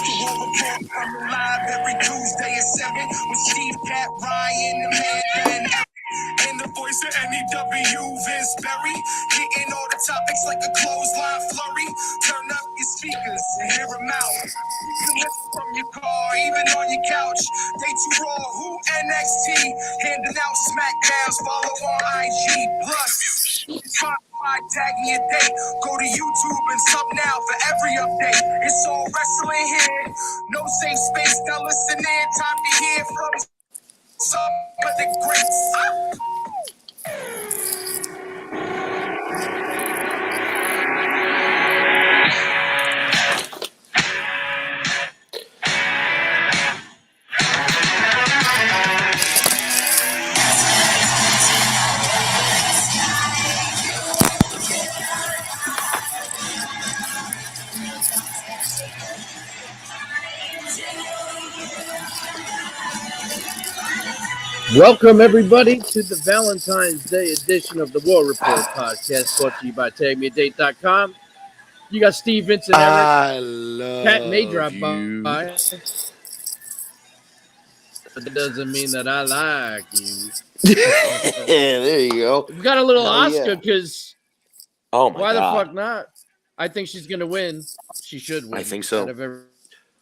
The War Report coming live every Tuesday at 7 with Steve, Cat, Ryan, Amanda, and Eric. And the voice of NEW, Vince Berry, hitting all the topics like a clothesline flurry. Turn up your speakers and hear them out. You can listen from your car, even on your couch. They too raw, who NXT, handing out smackdowns, follow on IG. Plus, Spotify, TagMeADate. Go to YouTube and sub now for every update. It's all wrestling here. No safe space, now listen in. Time to hear from some of the greats. Welcome, everybody, to the Valentine's Day edition of the War Report podcast, brought to you by TagMeADate.com. You got Steve, Vince, and Eric. I love Cat may drop you. by. But that doesn't mean that I like you. Yeah, there you go. We got a little Hell Oscar yeah. because Oh my why god. the fuck not? I think she's going to win. She should win. I think so. Out of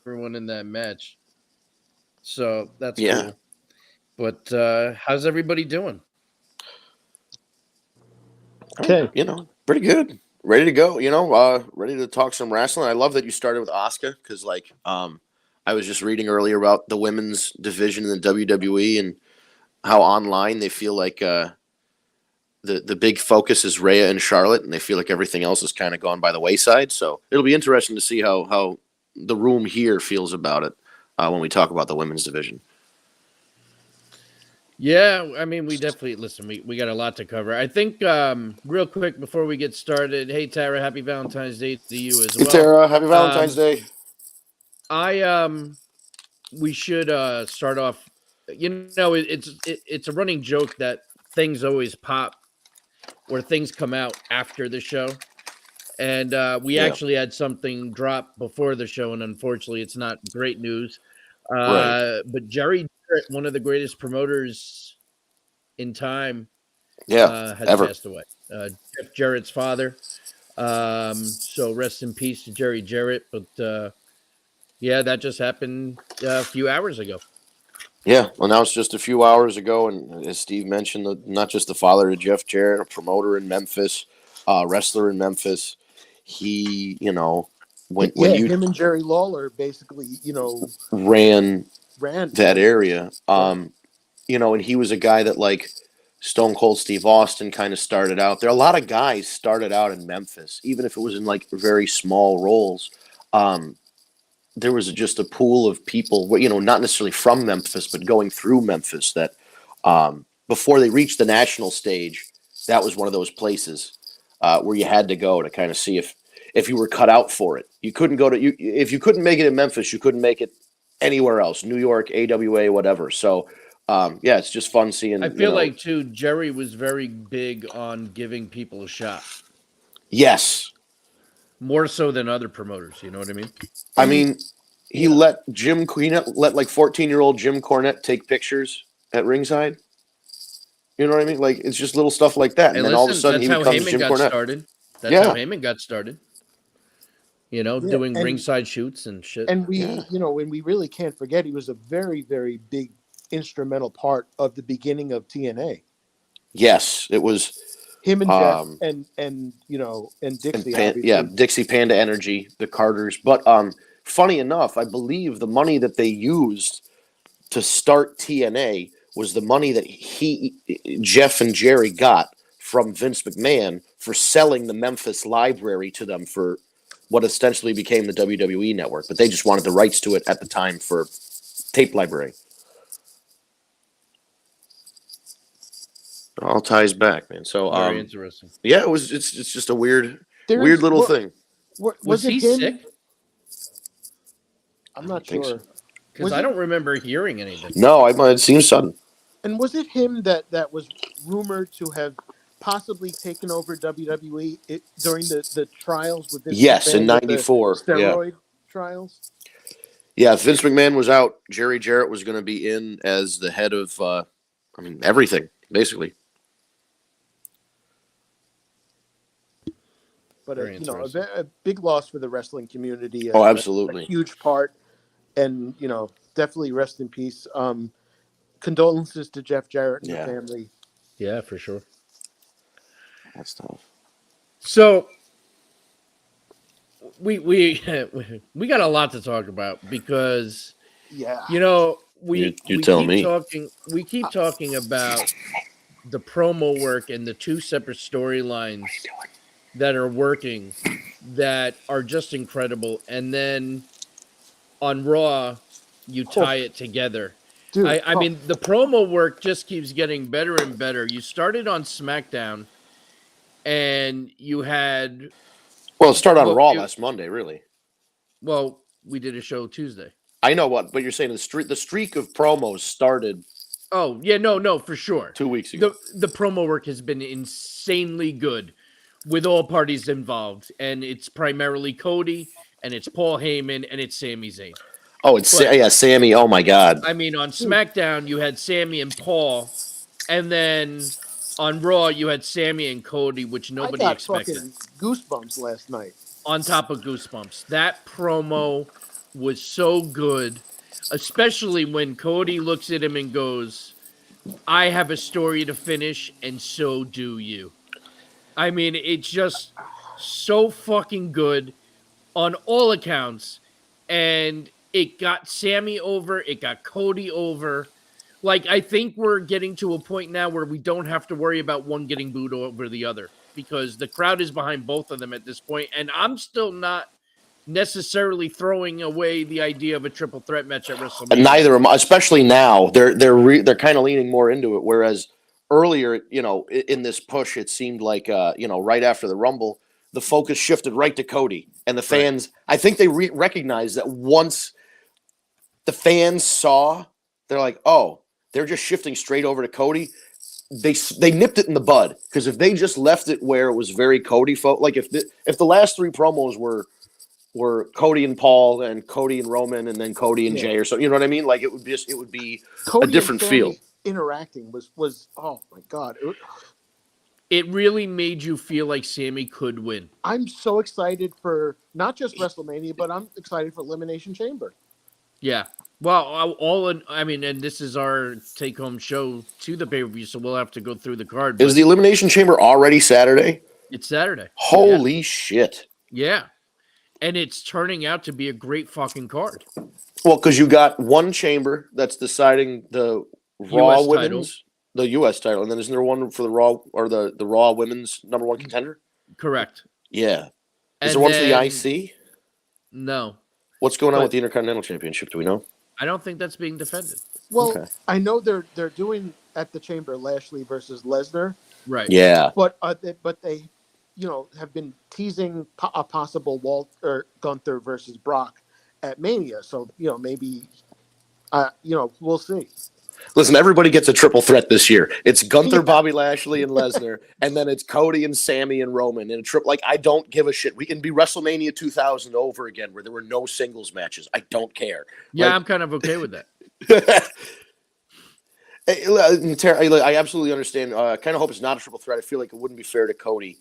everyone in that match. So that's Yeah. cool. But how's everybody doing? Okay. Pretty good. Ready to go, ready to talk some wrestling. I love that you started with Asuka because, I was just reading earlier about the women's division in the WWE and how online they feel like the big focus is Rhea and Charlotte, and they feel like everything else has kind of gone by the wayside. So it'll be interesting to see how the room here feels about it when we talk about the women's division. Yeah, I mean, we definitely listen. We got a lot to cover. I think real quick before we get started. Hey, Tara, happy Valentine's Day to you as well. Hey, Tara, happy Valentine's Day. We should start off. It's a running joke that things always pop or things come out after the show, and we actually had something drop before the show, and unfortunately, it's not great news. Right. But Jerry, one of the greatest promoters in time, has passed away. Jeff Jarrett's father. So rest in peace to Jerry Jarrett. But that just happened a few hours ago. Yeah, announced just a few hours ago, and as Steve mentioned, not just the father of Jeff Jarrett, a promoter in Memphis, wrestler in Memphis. He, when him and Jerry Lawler basically, ran that area. And he was a guy that Stone Cold Steve Austin kind of started out. There are a lot of guys started out in Memphis, even if it was in very small roles. There was just a pool of people, not necessarily from Memphis, but going through Memphis that before they reached the national stage, that was one of those places where you had to go to kind of see if you were cut out for it. You couldn't if you couldn't make it in Memphis, you couldn't make it anywhere else, New York, AWA, whatever. So, it's just fun seeing. I feel like, too, Jerry was very big on giving people a shot. Yes. More so than other promoters, you know what I mean? I mean, he let 14-year-old Jim Cornette take pictures at ringside. You know what I mean? It's just little stuff like that. And then all of a sudden he becomes Jim Cornette. That's how Heyman got started. Doing ringside shoots and shit. And when we really can't forget, he was a very, very big instrumental part of the beginning of TNA. Yes, it was him and Jeff and Dixie. Dixie Panda Energy, the Carters. But funny enough, I believe the money that they used to start TNA was the money that Jeff and Jerry got from Vince McMahon for selling the Memphis library to them for what essentially became the WWE network. But they just wanted the rights to it at the time for tape library. It all ties back, man. So very interesting. Yeah, it's just a weird little thing. Was he sick? I'm not sure. So. Because I don't remember hearing anything. No, it seems sudden. And was it him that was rumored to have possibly taken over WWE during the trials with this? Yes, in '94. Steroid trials. Yeah, if Vince McMahon was out, Jerry Jarrett was going to be in as the head of, everything, basically. But a big loss for the wrestling community. Oh, absolutely, a huge part, and definitely rest in peace. Condolences to Jeff Jarrett and the family. Yeah, for sure. That's tough. So we got a lot to talk about because we keep talking about the promo work and the two separate storylines that are working that are just incredible, and then on Raw you tie it together. Dude, I mean, the promo work just keeps getting better and better. You started on SmackDown, and you had... Well, it started on Raw last Monday, really. Well, we did a show Tuesday. I know but you're saying the streak of promos started... Oh, yeah, no, for sure. 2 weeks ago. The promo work has been insanely good with all parties involved, and it's primarily Cody, and it's Paul Heyman, and it's Sami Zayn. Oh, Sammy. Oh, my God. I mean, on SmackDown, you had Sammy and Paul, and then on Raw, you had Sammy and Cody, which nobody expected. I got fucking goosebumps last night. On top of goosebumps. That promo was so good, especially when Cody looks at him and goes, I have a story to finish, and so do you. I mean, it's just so fucking good on all accounts, and it got Sammy over, it got Cody over. Like, I think we're getting to a point now where we don't have to worry about one getting booed over the other because the crowd is behind both of them at this point, and I'm still not necessarily throwing away the idea of a triple threat match at WrestleMania. Neither am I, especially now. They're kind of leaning more into it, whereas earlier, in this push, it seemed like, right after the Rumble, the focus shifted right to Cody. And the fans, I think they recognized that once the fans saw, they're like, oh, they're just shifting straight over to Cody. They nipped it in the bud, because if they just left it where it was very Cody, like if the last three promos were Cody and Paul and Cody and Roman and then Cody and Jay or so, you know what I mean? Like it would be Cody a different feel. Interacting was oh my God. It really made you feel like Sammy could win. I'm so excited for not just WrestleMania, but I'm excited for Elimination Chamber. Yeah. Well, and this is our take-home show to the pay-per-view, so we'll have to go through the card. Is the Elimination Chamber already Saturday? It's Saturday. Holy shit. Yeah. And it's turning out to be a great fucking card. Well, because you got one chamber that's deciding the Raw US Women's, title. The U.S. title, and then isn't there one for the Raw or the Raw Women's number one contender? Correct. Yeah. Is there one for the IC? No. What's going on with the Intercontinental Championship? Do we know? I don't think that's being defended. Well, I know they're doing at the Chamber Lashley versus Lesnar. Right. Yeah. But they have been teasing a possible Walter Gunther versus Brock at Mania. So, maybe, we'll see. Listen, everybody gets a triple threat this year. It's Gunther, Bobby Lashley, and Lesnar, and then it's Cody and Sammy and Roman in a trip. Like, I don't give a shit. We can be WrestleMania 2000 over again, where there were no singles matches. I don't care. Yeah, I'm kind of okay with that. I absolutely understand. I kind of hope it's not a triple threat. I feel like it wouldn't be fair to Cody.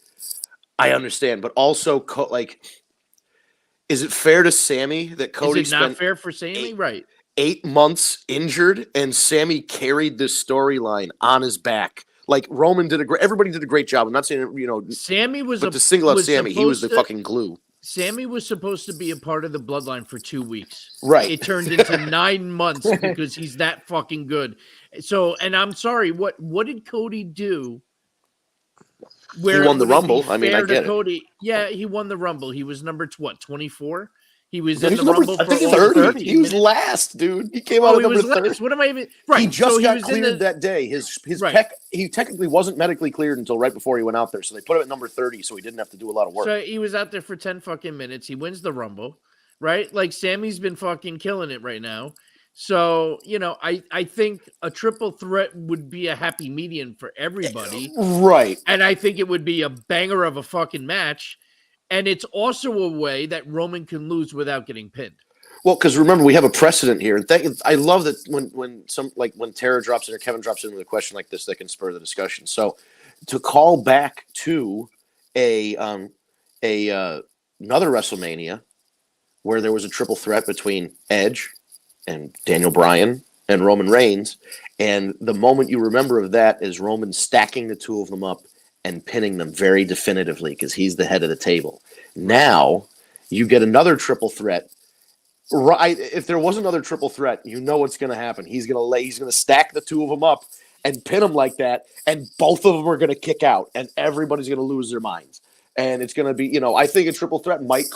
I understand, but also, is it fair to Sammy that Cody Is it not fair for Sammy? Right. 8 months injured, and Sammy carried this storyline on his back. Like Roman everybody did a great job. I'm not saying Sammy was, but to single out Sammy, he was the fucking glue. Sammy was supposed to be a part of the bloodline for 2 weeks. Right. It turned into 9 months because he's that fucking good. So, and I'm sorry, what did Cody do? Where he won the Rumble. I mean, I get Cody. it. Yeah, he won the Rumble. He was number 24. He was in the Rumble for 30. He was last, dude. He came out of number 30. What am I even? Right. He just got cleared that day. His he technically wasn't medically cleared until right before he went out there. So they put him at number 30, so he didn't have to do a lot of work. So he was out there for 10 fucking minutes. He wins the Rumble, right? Like Sammy's been fucking killing it right now. So, I think a triple threat would be a happy median for everybody. Right. And I think it would be a banger of a fucking match. And it's also a way that Roman can lose without getting pinned. Well, because remember, we have a precedent here. And I love that when Tara drops in or Kevin drops in with a question like this, that can spur the discussion. So to call back to another WrestleMania where there was a triple threat between Edge and Daniel Bryan and Roman Reigns, and the moment you remember of that is Roman stacking the two of them up and pinning them very definitively because he's the head of the table. Now you get another triple threat. Right, if there was another triple threat, you know what's going to happen. He's going to stack the two of them up and pin them like that, and both of them are going to kick out, and everybody's going to lose their minds. And it's going to be, I think a triple threat might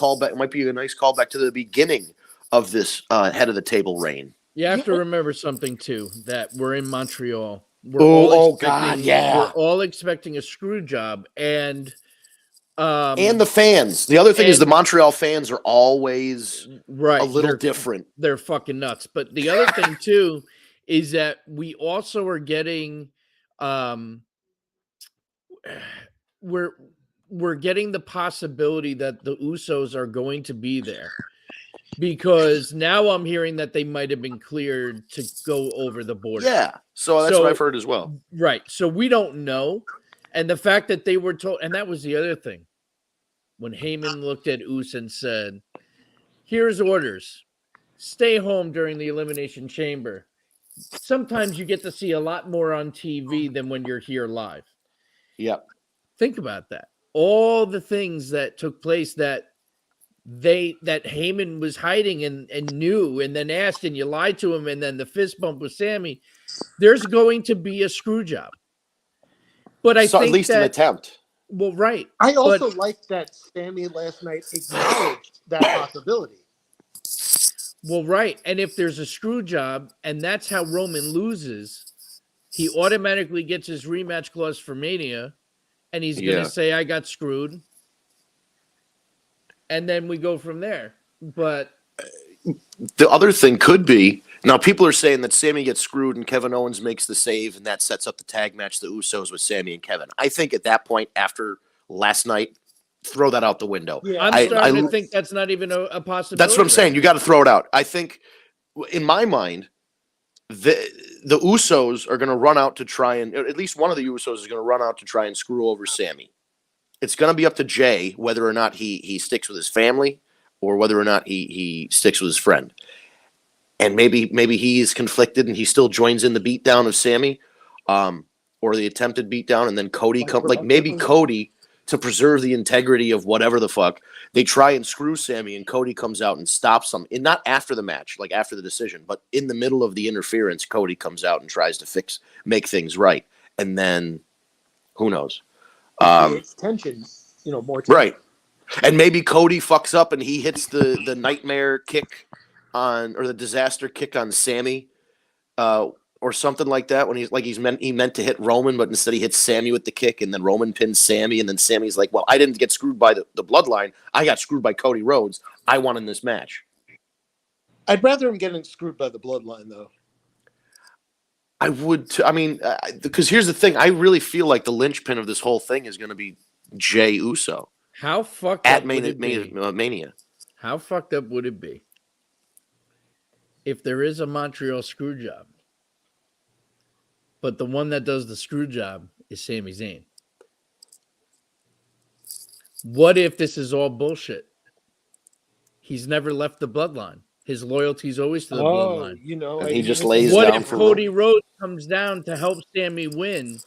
be a nice callback to the beginning of this head of the table reign. You have to remember something too, that we're in Montreal. We're all expecting a screw job, and the fans. The other thing is the Montreal fans are always a little different. They're fucking nuts. But the other thing too is that we also are getting we're getting the possibility that the Usos are going to be there, because now I'm hearing that they might have been cleared to go over the border. Yeah, so that's what I've heard as well. Right. So we don't know. And the fact that they were told, and that was the other thing, when Heyman looked at Uso and said, here's orders. Stay home during the Elimination Chamber. Sometimes you get to see a lot more on TV than when you're here live. Yep. Think about that. All the things that took place that Heyman was hiding and knew, and then asked, and you lied to him, and then the fist bump with Sammy. There's going to be a screw job. But I think at least an attempt. Well, right. I also like that Sammy last night acknowledged that possibility. Well, right. And if there's a screw job, and that's how Roman loses, he automatically gets his rematch clause for Mania, and he's going to say, I got screwed. And then we go from there. But the other thing could be, now people are saying that Sammy gets screwed and Kevin Owens makes the save, and that sets up the tag match, the Usos with Sammy and Kevin. I think at that point, after last night, throw that out the window. Yeah. I'm starting to think that's not even a possibility. That's what I'm saying. You got to throw it out. I think, in my mind, the Usos are going to run out to try and, at least one of the Usos is going to run out to try and screw over Sammy. It's going to be up to Jay whether or not he sticks with his family or whether or not he sticks with his friend. And maybe he's conflicted and he still joins in the beatdown of Sammy, or the attempted beatdown, and then Cody maybe Cody, to preserve the integrity of whatever the fuck, they try and screw Sammy, and Cody comes out and stops them. And not after the match, like after the decision, but in the middle of the interference, Cody comes out and tries to make things right. And then who knows? It's tension, more tension. Right. And maybe Cody fucks up and he hits the nightmare kick or the disaster kick on Sammy, or something like that, when he meant to hit Roman, but instead he hits Sammy with the kick, and then Roman pins Sammy, and then Sammy's like, well, I didn't get screwed by the bloodline. I got screwed by Cody Rhodes. I won in this match. I'd rather him getting screwed by the bloodline, though. I would, because here's the thing. I really feel like the linchpin of this whole thing is going to be Jey Uso. How fucked up at Mania? How fucked up would it be if there is a Montreal screw job, but the one that does the screw job is Sami Zayn? What if this is all bullshit? He's never left the bloodline. His loyalty is always to the bloodline. And he just lays what down if Cody Rhodes comes down to help Sammy win,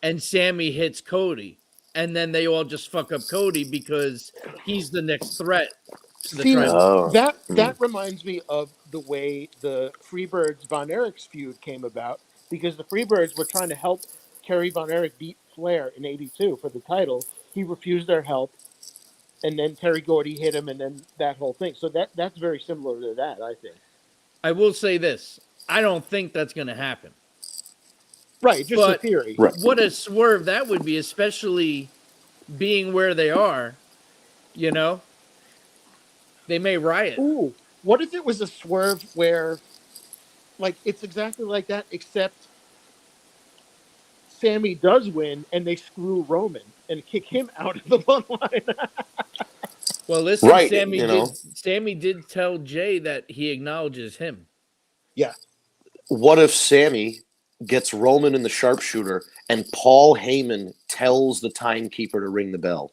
and Sammy hits Cody, and then they all just fuck up Cody because he's the next threat? That reminds me of the way the Freebirds Von Erich's feud came about, because the Freebirds were trying to help Kerry Von Erich beat Flair in '82 for the title. He refused their help, and then Terry Gordy hit him, and then that whole thing. So that's very similar to that, I think. I will say this. I don't think that's going to happen. Right, just a theory. Right. What a swerve that would be, especially being where they are, They may riot. Ooh, what if it was a swerve where, it's exactly like that, except Sammy does win, and they screw Roman and kick him out of the bloodline? Well, listen, Right, Sammy did tell Jay that he acknowledges him. Yeah. What if Sammy gets Roman in the sharpshooter and Paul Heyman tells the timekeeper to ring the bell?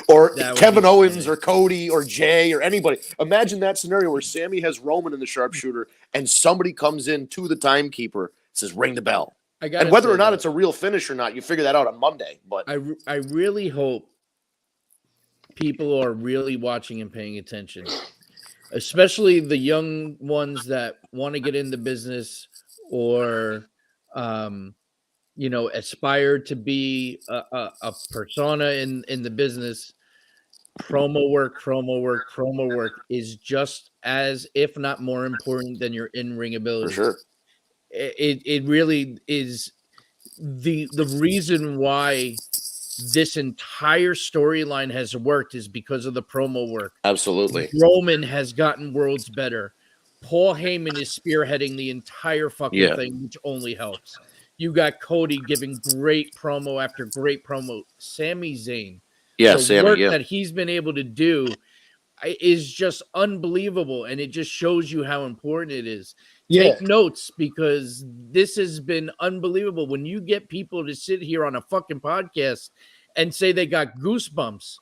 Or Kevin Owens or Cody or Jay or anybody. Imagine that scenario where Sammy has Roman in the sharpshooter and somebody comes in to the timekeeper, says, ring the bell. And whether or not it's a real finish or not, you figure that out on Monday. But I really hope people are really watching and paying attention, especially the young ones that want to get in the business or, aspire to be a persona in the business. Promo work is just as, if not more important than your in-ring ability. for sure. It really is the reason why this entire storyline has worked is because of the promo work. Absolutely. Roman has gotten worlds better. Paul Heyman is spearheading the entire fucking thing, which only helps. You got Cody giving great promo after great promo. Sami Zayn, the work that he's been able to do is just unbelievable, and it just shows you how important it is. Take notes, because this has been unbelievable. When you get people to sit here on a fucking podcast and say they got goosebumps,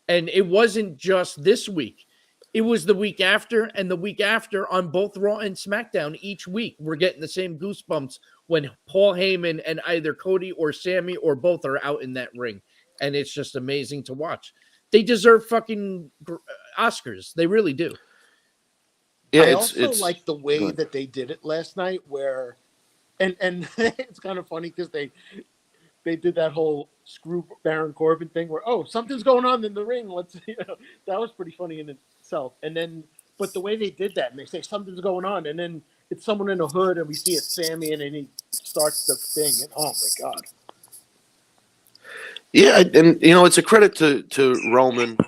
and it wasn't just this week, it was the week after and the week after on both Raw and SmackDown. Each week we're getting the same goosebumps when Paul Heyman and either Cody or Sammy or both are out in that ring, and it's just amazing to watch. They deserve fucking Oscars. They really do. Yeah, I also like the way that they did it last night, where, and it's kind of funny because they did that whole screw Baron Corbin thing where, oh, something's going on in the ring. That was pretty funny in itself. And then, but the way they did that, and they say something's going on, and then it's someone in a hood, and we see it's Sammy, and then he starts the thing, and oh my God. Yeah, and it's a credit to Roman.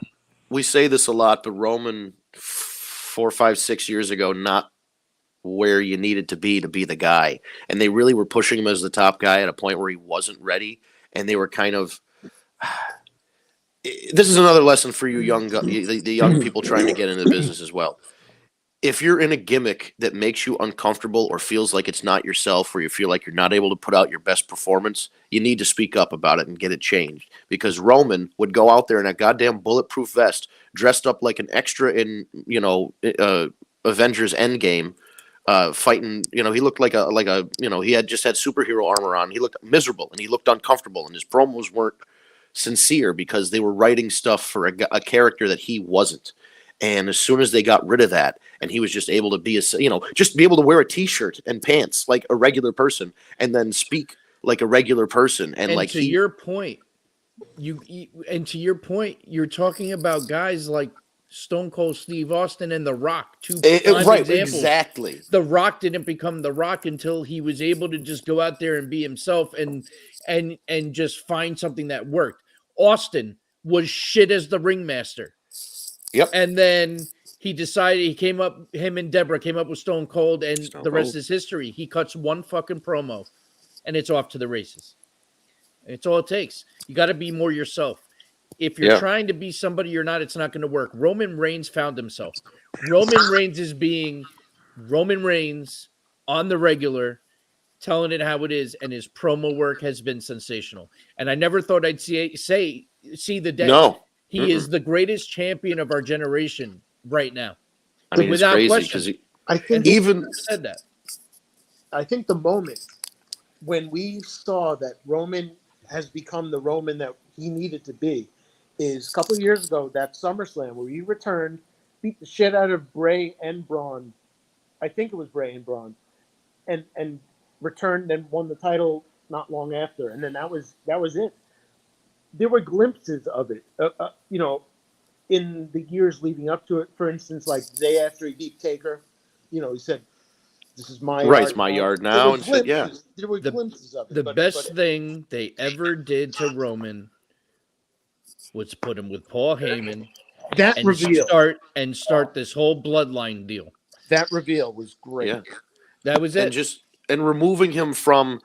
We say this a lot, but Roman 4, 5, 6 years ago, not where you needed to be the guy. And they really were pushing him as the top guy at a point where he wasn't ready. And they were kind of, this is another lesson for you the young people trying to get into the business as well. If you're in a gimmick that makes you uncomfortable or feels like it's not yourself, or you feel like you're not able to put out your best performance, you need to speak up about it and get it changed. Because Roman would go out there in a goddamn bulletproof vest, dressed up like an extra in, Avengers Endgame, fighting. He looked like a he had just had superhero armor on. He looked miserable and he looked uncomfortable, and his promos weren't sincere because they were writing stuff for a character that he wasn't. And as soon as they got rid of that, and he was just able to be just be able to wear a t-shirt and pants like a regular person, and then speak like a regular person, and like your point, you're talking about guys like Stone Cold Steve Austin and The Rock, two prime examples. Exactly. The Rock didn't become The Rock until he was able to just go out there and be himself and just find something that worked. Austin was shit as the ringmaster. Yep. And then he decided him and Deborah came up with Stone Cold, and the rest is history. He cuts one fucking promo and it's off to the races. It's all it takes. You got to be more yourself. If you're trying to be somebody you're not, it's not going to work. Roman Reigns found himself. Roman Reigns is being Roman Reigns on the regular, telling it how it is, and his promo work has been sensational. And I never thought I'd see the day. No. He is the greatest champion of our generation right now. I mean, without question. I think said that. I think the moment when we saw that Roman has become the Roman that he needed to be is a couple of years ago, that SummerSlam where he returned, beat the shit out of Bray and Braun. I think it was Bray and Braun, and returned and won the title not long after. And then that was it. There were glimpses of it, in the years leading up to it. For instance, like the day after he beat Taker, he said, "This is my yard. It's my yard now." And shit, there were glimpses of it. The best thing they ever did to Roman was put him with Paul Heyman. That reveal start this whole bloodline deal. That reveal was great. Yeah. That was it. And removing him from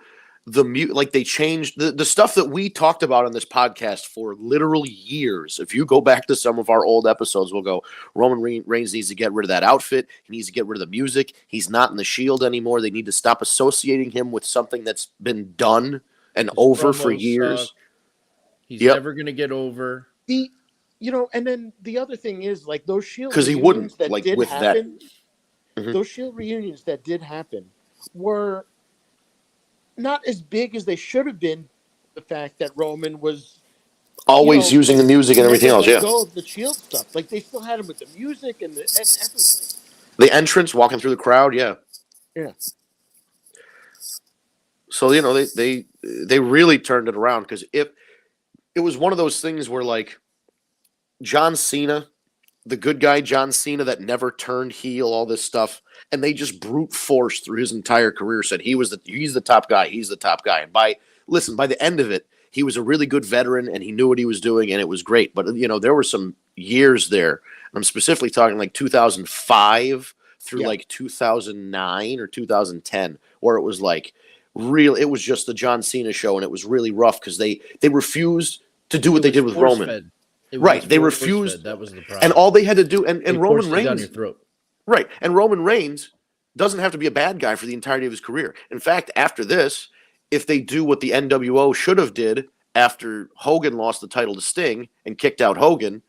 like they changed the stuff that we talked about on this podcast for literal years. If you go back to some of our old episodes, we'll go, Roman Reigns needs to get rid of that outfit. He needs to get rid of the music. He's not in the Shield anymore. They need to stop associating him with something that's been done and over for years. He's never going to get over. And then the other thing is, like, those Shield because he wouldn't that like did with happen, that. Mm-hmm. Those Shield reunions that did happen were not as big as they should have been. The fact that Roman was always using the music and everything else, go of the Shield stuff, like they still had him with the music and everything. The entrance, walking through the crowd, yeah. So they really turned it around, because if it was one of those things where, like, John Cena, the good guy John Cena that never turned heel, all this stuff, and they just brute force through his entire career said he's the top guy, he's the top guy. And by the end of it, he was a really good veteran and he knew what he was doing and it was great. But there were some years there, and I'm specifically talking like 2005 through like 2009 or 2010, where it was like it was just the John Cena show, and it was really rough because they refused to do what they did with Roman. Right, they refused. That was the problem. And all they had to do, and Roman Reigns down your throat. Right, and Roman Reigns doesn't have to be a bad guy for the entirety of his career. In fact, after this, if they do what the NWO should have did after Hogan lost the title to Sting and kicked out Hogan,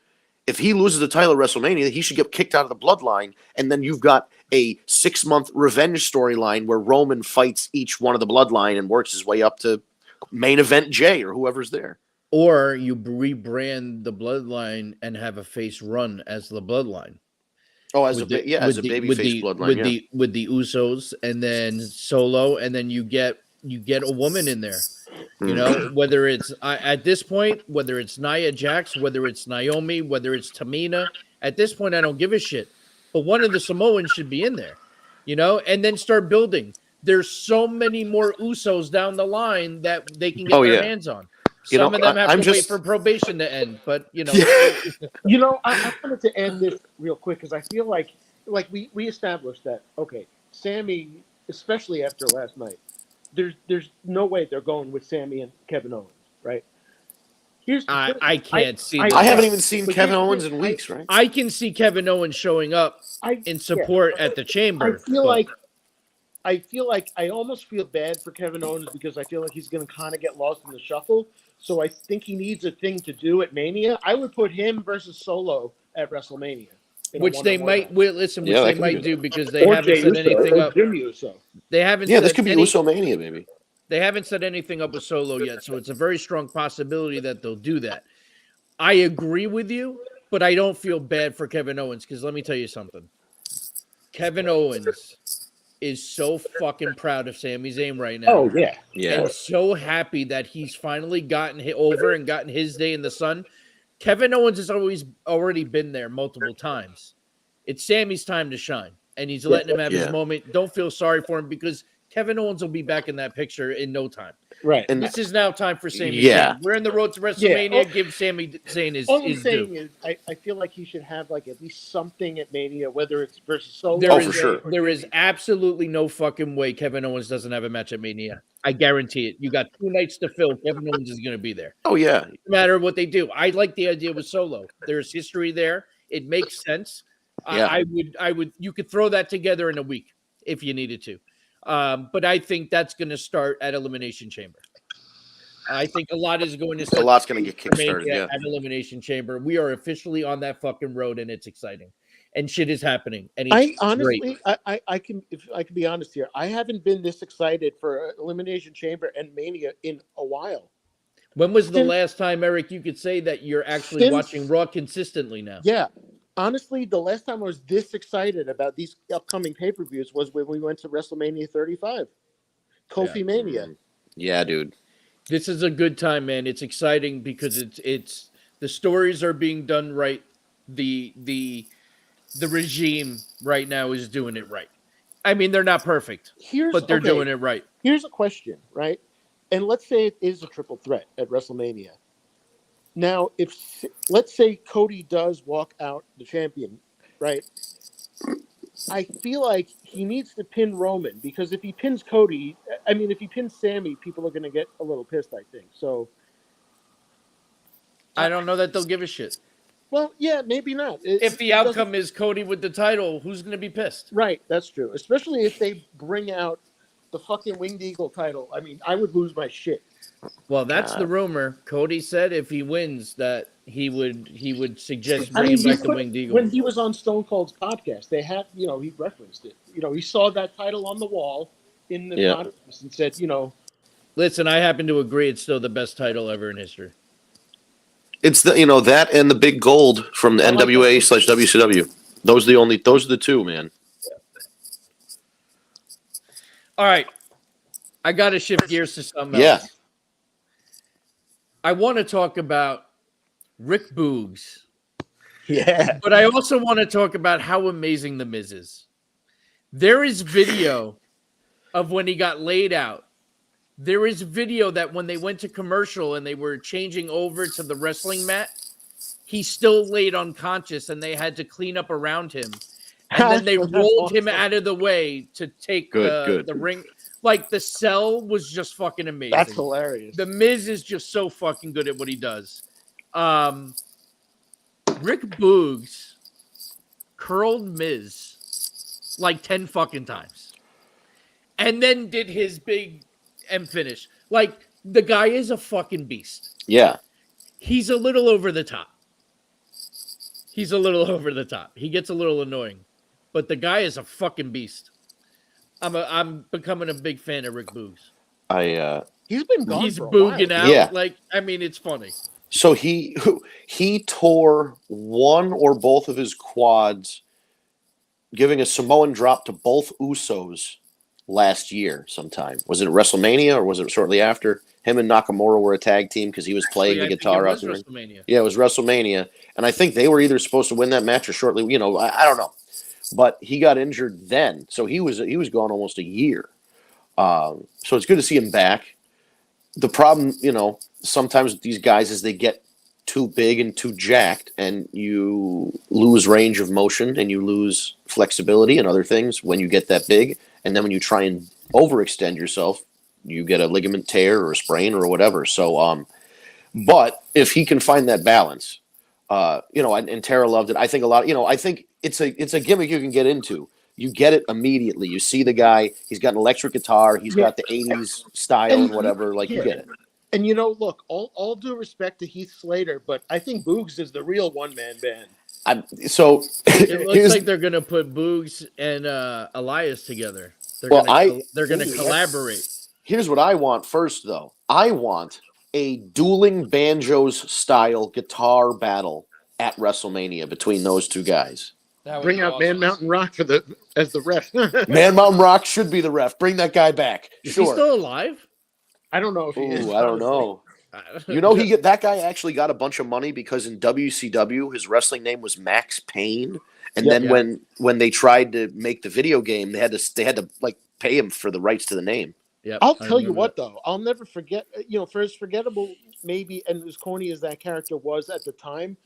if he loses the title at WrestleMania, he should get kicked out of the bloodline, and then you've got a 6-month revenge storyline where Roman fights each one of the bloodline and works his way up to main event Jay or whoever's there. Or you rebrand the bloodline and have a face run as the bloodline. Oh, as a babyface bloodline, with the Usos, and then Solo, and then you get a woman in there. Whether it's at this point, whether it's Nia Jax, whether it's Naomi, whether it's Tamina. At this point, I don't give a shit. But one of the Samoans should be in there, and then start building. There's so many more Usos down the line that they can get their hands on. Some of them have to wait for probation to end, but I wanted to add this real quick because I feel like we established that Sammy, especially after last night, there's no way they're going with Sammy and Kevin Owens, right? I can't see. I haven't even seen Kevin Owens in weeks, right? I can see Kevin Owens showing up in support at the Chamber. I feel like I almost feel bad for Kevin Owens because I feel like he's going to kind of get lost in the shuffle. So I think he needs a thing to do at Mania. I would put him versus Solo at WrestleMania. Which they might do because they haven't set anything up. They haven't. Yeah, this could be Uso-mania, baby. They haven't set anything up with Solo yet, so it's a very strong possibility that they'll do that. I agree with you, but I don't feel bad for Kevin Owens because let me tell you something. Kevin Owens is so fucking proud of Sami Zayn right now. Oh, yeah. And so happy that he's finally gotten over and gotten his day in the sun. Kevin Owens has already been there multiple times. It's Sammy's time to shine, and he's letting him have his moment. Don't feel sorry for him because Kevin Owens will be back in that picture in no time. Right. And this is now time for Sami Zayn. We're in the road to WrestleMania. Give Sami Zayn his all I'm saying due. is I feel like he should have like at least something at Mania, whether it's versus Solo. For sure. There is absolutely no fucking way Kevin Owens doesn't have a match at Mania. I guarantee it. You got 2 nights to fill. Kevin Owens is going to be there. Oh, yeah. No matter what they do. I like the idea with Solo. There's history there. It makes sense. I would. You could throw that together in a week if you needed to. But I think that's going to start at Elimination Chamber. I think a lot is going to. A lot's going to get kickstarted. At Elimination Chamber, we are officially on that fucking road, and it's exciting, and shit is happening. And it's honestly, great. I can be honest here. I haven't been this excited for Elimination Chamber and Mania in a while. When was the last time, Eric, you could say that you're actually watching Raw consistently now? Yeah. Honestly, the last time I was this excited about these upcoming pay-per-views was when we went to WrestleMania 35. Kofi Mania. Yeah, dude. This is a good time, man. It's exciting because it's the stories are being done right. The regime right now is doing it right. I mean, they're not perfect, but they're doing it right. Here's a question, right? And let's say it is a triple threat at WrestleMania. Now, let's say Cody does walk out the champion, right? I feel like he needs to pin Roman because if he pins Cody, I mean, if he pins Sammy, people are going to get a little pissed, I think. So I don't know that they'll give a shit. Well, yeah, maybe not. If the outcome is Cody with the title, who's going to be pissed? Right, that's true. Especially if they bring out the fucking Winged Eagle title. I mean, I would lose my shit. Well, that's the rumor. Cody said if he wins that he would suggest bringing back the Winged Eagle. When he was on Stone Cold's podcast, they had, he referenced it. He saw that title on the wall in the conference and said, Listen, I happen to agree it's still the best title ever in history. It's the that and the big gold from the NWA/WCW. Those are the two, man. All right. I got to shift gears to something else. Yeah. I want to talk about Rick Boogs. Yeah. But I also want to talk about how amazing The Miz is. There is video of when he got laid out. There is video that when they went to commercial and they were changing over to the wrestling mat, he still laid unconscious and they had to clean up around him. And then they rolled him out of the way to take the ring. Like, the sell was just fucking amazing. That's hilarious. The Miz is just so fucking good at what he does. Rick Boogs curled Miz like 10 fucking times. And then did his big M finish. Like, the guy is a fucking beast. Yeah. He's a little over the top. He gets a little annoying. But the guy is a fucking beast. I'm becoming a big fan of Rick Boogs. He's been gone He's for a booging while. out. Yeah. Like, I mean, it's funny. So he tore one or both of his quads, giving a Samoan drop to both Usos last year sometime. Was it WrestleMania or was it shortly after? Him and Nakamura were a tag team because he was playing the guitar out there. Yeah, it was WrestleMania. And I think they were either supposed to win that match or shortly, I don't know. But he got injured then. So he was gone almost a year. So it's good to see him back. The problem, sometimes with these guys is they get too big and too jacked and you lose range of motion and you lose flexibility and other things when you get that big. And then when you try and overextend yourself, you get a ligament tear or a sprain or whatever. So, but if he can find that balance, and Tara loved it. I think a lot, I think it's a gimmick you can get into. You get it immediately. You see the guy, he's got an electric guitar, he's got the 80s style and whatever, you get it. And look, all due respect to Heath Slater, but I think Boogs is the real one-man band. It looks like they're going to put Boogs and Elias together. They're going to collaborate. Here's what I want first, though. I want a dueling banjos style guitar battle at WrestleMania between those two guys. Bring out Man Mountain Rock as the ref. Man Mountain Rock should be the ref. Bring that guy back. Is he still alive? I don't know if he is. I don't know. That guy actually got a bunch of money because in WCW his wrestling name was Max Payne, and then when they tried to make the video game, they had to pay him for the rights to the name. Yep, I'll tell you what, though, I'll never forget. For as forgettable maybe and as corny as that character was at the time,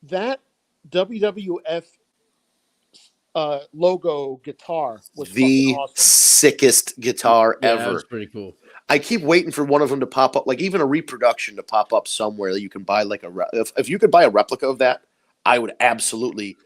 that WWF logo guitar was the awesome. Sickest guitar ever. That was pretty cool. I keep waiting for one of them to pop up, even a reproduction to pop up somewhere that you can buy if you could buy a replica of that, I would absolutely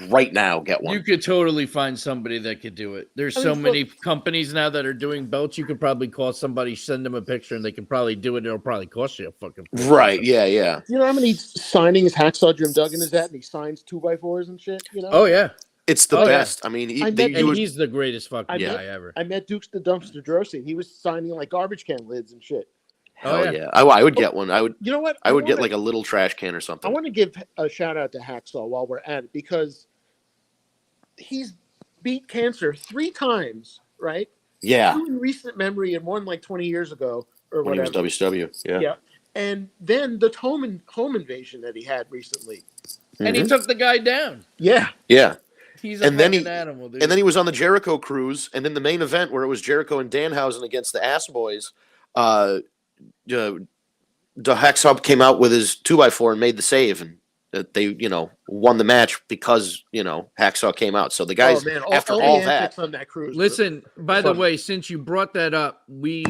right now get one. You could totally find somebody that could do it. There's so many companies now that are doing belts. You could probably call somebody, send them a picture, and they can probably do it. It'll probably cost you a fucking right. Yeah. You know how many signings Hacksaw Jim Duggan is at, and he signs 2x4s and shit. Oh yeah. It's the best. Yeah. I mean, he's the greatest fucking guy ever. I met Dukes the Dumpster Drosy, and he was signing garbage can lids and shit. Hell yeah. I would get one. I would. You know what? I would get a little trash can or something. I want to give a shout out to Hacksaw while we're at it because he's beat cancer 3 times, right? Yeah. 2 in recent memory and 1 20 years ago or when whatever. He was WCW. Yeah. And then the home invasion that he had recently. And he took the guy down. Yeah. Yeah. He's a fucking animal, dude. And then he was on the Jericho cruise, and in the main event where it was Jericho and Danhausen against the Ass Boys, the Hacksaw came out with his 2x4 and made the save, and they won the match because Hacksaw came out. So the guys after all the that on that cruise. Listen, by the way, since you brought that up, we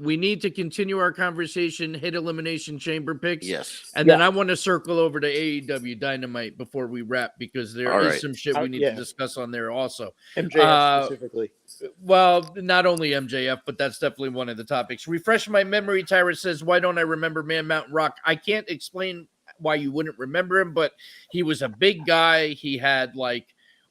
need to continue our conversation. Hit Elimination Chamber picks. Yes, and then I want to circle over to AEW Dynamite before we wrap because there is some shit we need to discuss on there also. MJF specifically. Well, not only MJF, but that's definitely one of the topics. Refresh my memory. Tyra says, "Why don't I remember Man Mountain Rock?" I can't explain why you wouldn't remember him, but he was a big guy. He had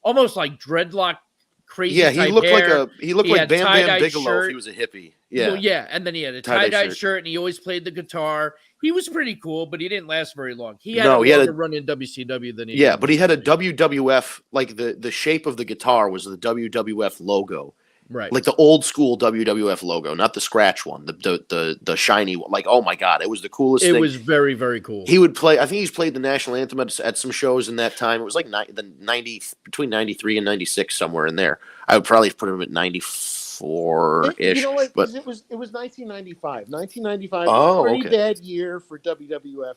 almost like dreadlock, crazy. Yeah, he looked hair. like Bam Bam Bigelow if he was a hippie. Yeah, well, yeah, and then he had a tie-dye shirt, and he always played the guitar. He was pretty cool, but he didn't last very long. He had a longer run in WCW than he did. But he had a WWF, like the shape of the guitar was the WWF logo. Right. Like the old school WWF logo, not the scratch one, the shiny one. Like, oh my God, it was the coolest thing. It was very, very cool. He would play, I think he's played the national anthem at some shows in that time. It was like between 93 and 96, somewhere in there. I would probably put him at 94-ish. You know what? But it was 1995. 1995 was a pretty bad year for WWF.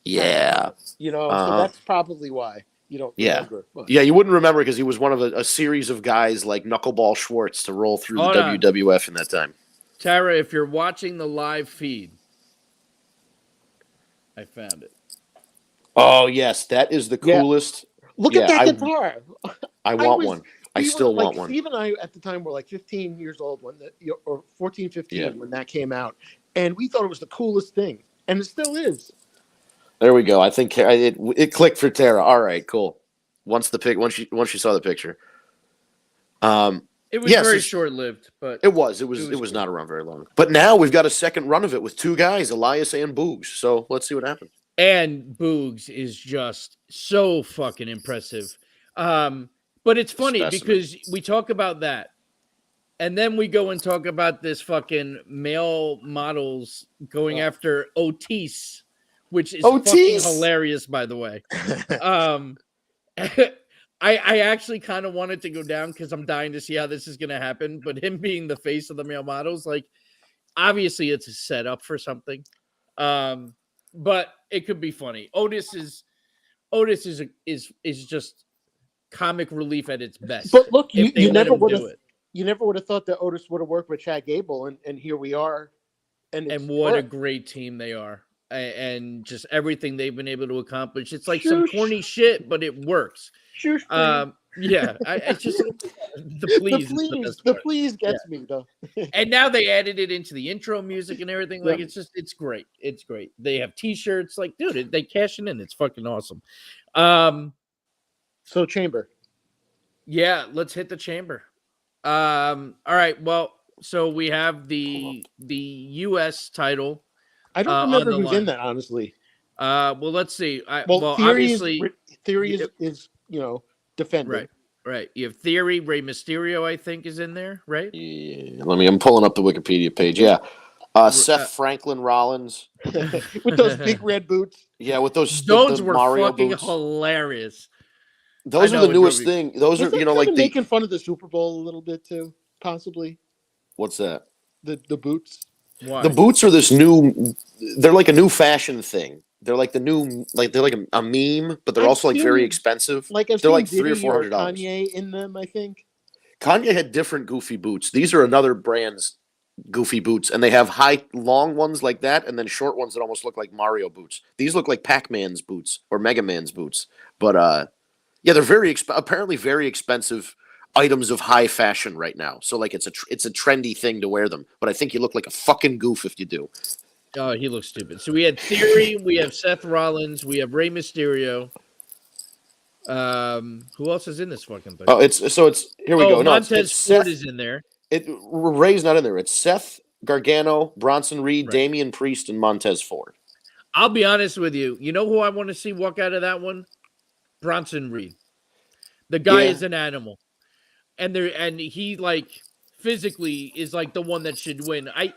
Yeah. So that's probably why. You don't remember. Yeah, you wouldn't remember because he was one of a series of guys like Knuckleball Schwartz to roll through the WWF in that time. Tara, if you're watching the live feed, I found it. Oh, yes. That is the coolest. Look at that guitar. I want one. I still want one. Steve and I at the time were like 15 years old or 14, 15 when that came out. And we thought it was the coolest thing. And it still is. There we go. I think it clicked for Tara. All right, cool. Once she saw the picture, it was very short-lived, but it was cool. Not around very long. But now we've got a second run of it with two guys, Elias and Boogs. So let's see what happens. And Boogs is just so fucking impressive. But it's funny because we talk about that, and then we go and talk about this fucking male models going after Otis. Which is fucking hilarious, by the way. I actually kind of wanted to go down because I'm dying to see how this is going to happen. But him being the face of the male models, obviously it's a setup for something. But it could be funny. Otis is just comic relief at its best. But look, you never would have thought that Otis would have worked with Chad Gable, and here we are. And what a great team they are. And just everything they've been able to accomplish. It's like some corny shit, but it works. I just the please gets me though. And now they added it into the intro music and everything. It's great. It's great. They have T-shirts. Dude, they cash it in. It's fucking awesome. So Chamber. Yeah, let's hit the Chamber. All right. Well, so we have the U.S. title. I don't remember who's in that, honestly. Well, let's see. Theory is defending. Right. You have Theory. Rey Mysterio, I think, is in there, right? Yeah. I'm pulling up the Wikipedia page. Yeah. Seth Franklin Rollins. With those big red boots. Yeah, with those were Mario fucking boots. Hilarious. Those are the newest thing. Those are, making fun of the Super Bowl a little bit, too, possibly. What's that? The boots. Why? The boots are they're like a new fashion thing. They're like they're like a meme, but they're also very expensive. They're like $300 or $400. Kanye in them, I think. Kanye had different goofy boots. These are another brand's goofy boots, and they have long ones like that, and then short ones that almost look like Mario boots. These look like Pac-Man's boots or Mega Man's boots. But they're apparently very expensive items of high fashion right now. So it's a trendy thing to wear them. But I think you look like a fucking goof if you do. Oh, he looks stupid. So we had Theory, we have Seth Rollins, we have Rey Mysterio. Who else is in this fucking thing? Oh, it's here we go. No, Montez Ford is in there. Ray's not in there. It's Seth, Gargano, Bronson Reed, Damian Priest, and Montez Ford. I'll be honest with you. You know who I want to see walk out of that one? Bronson Reed. The guy is an animal. And he physically is the one that should win. I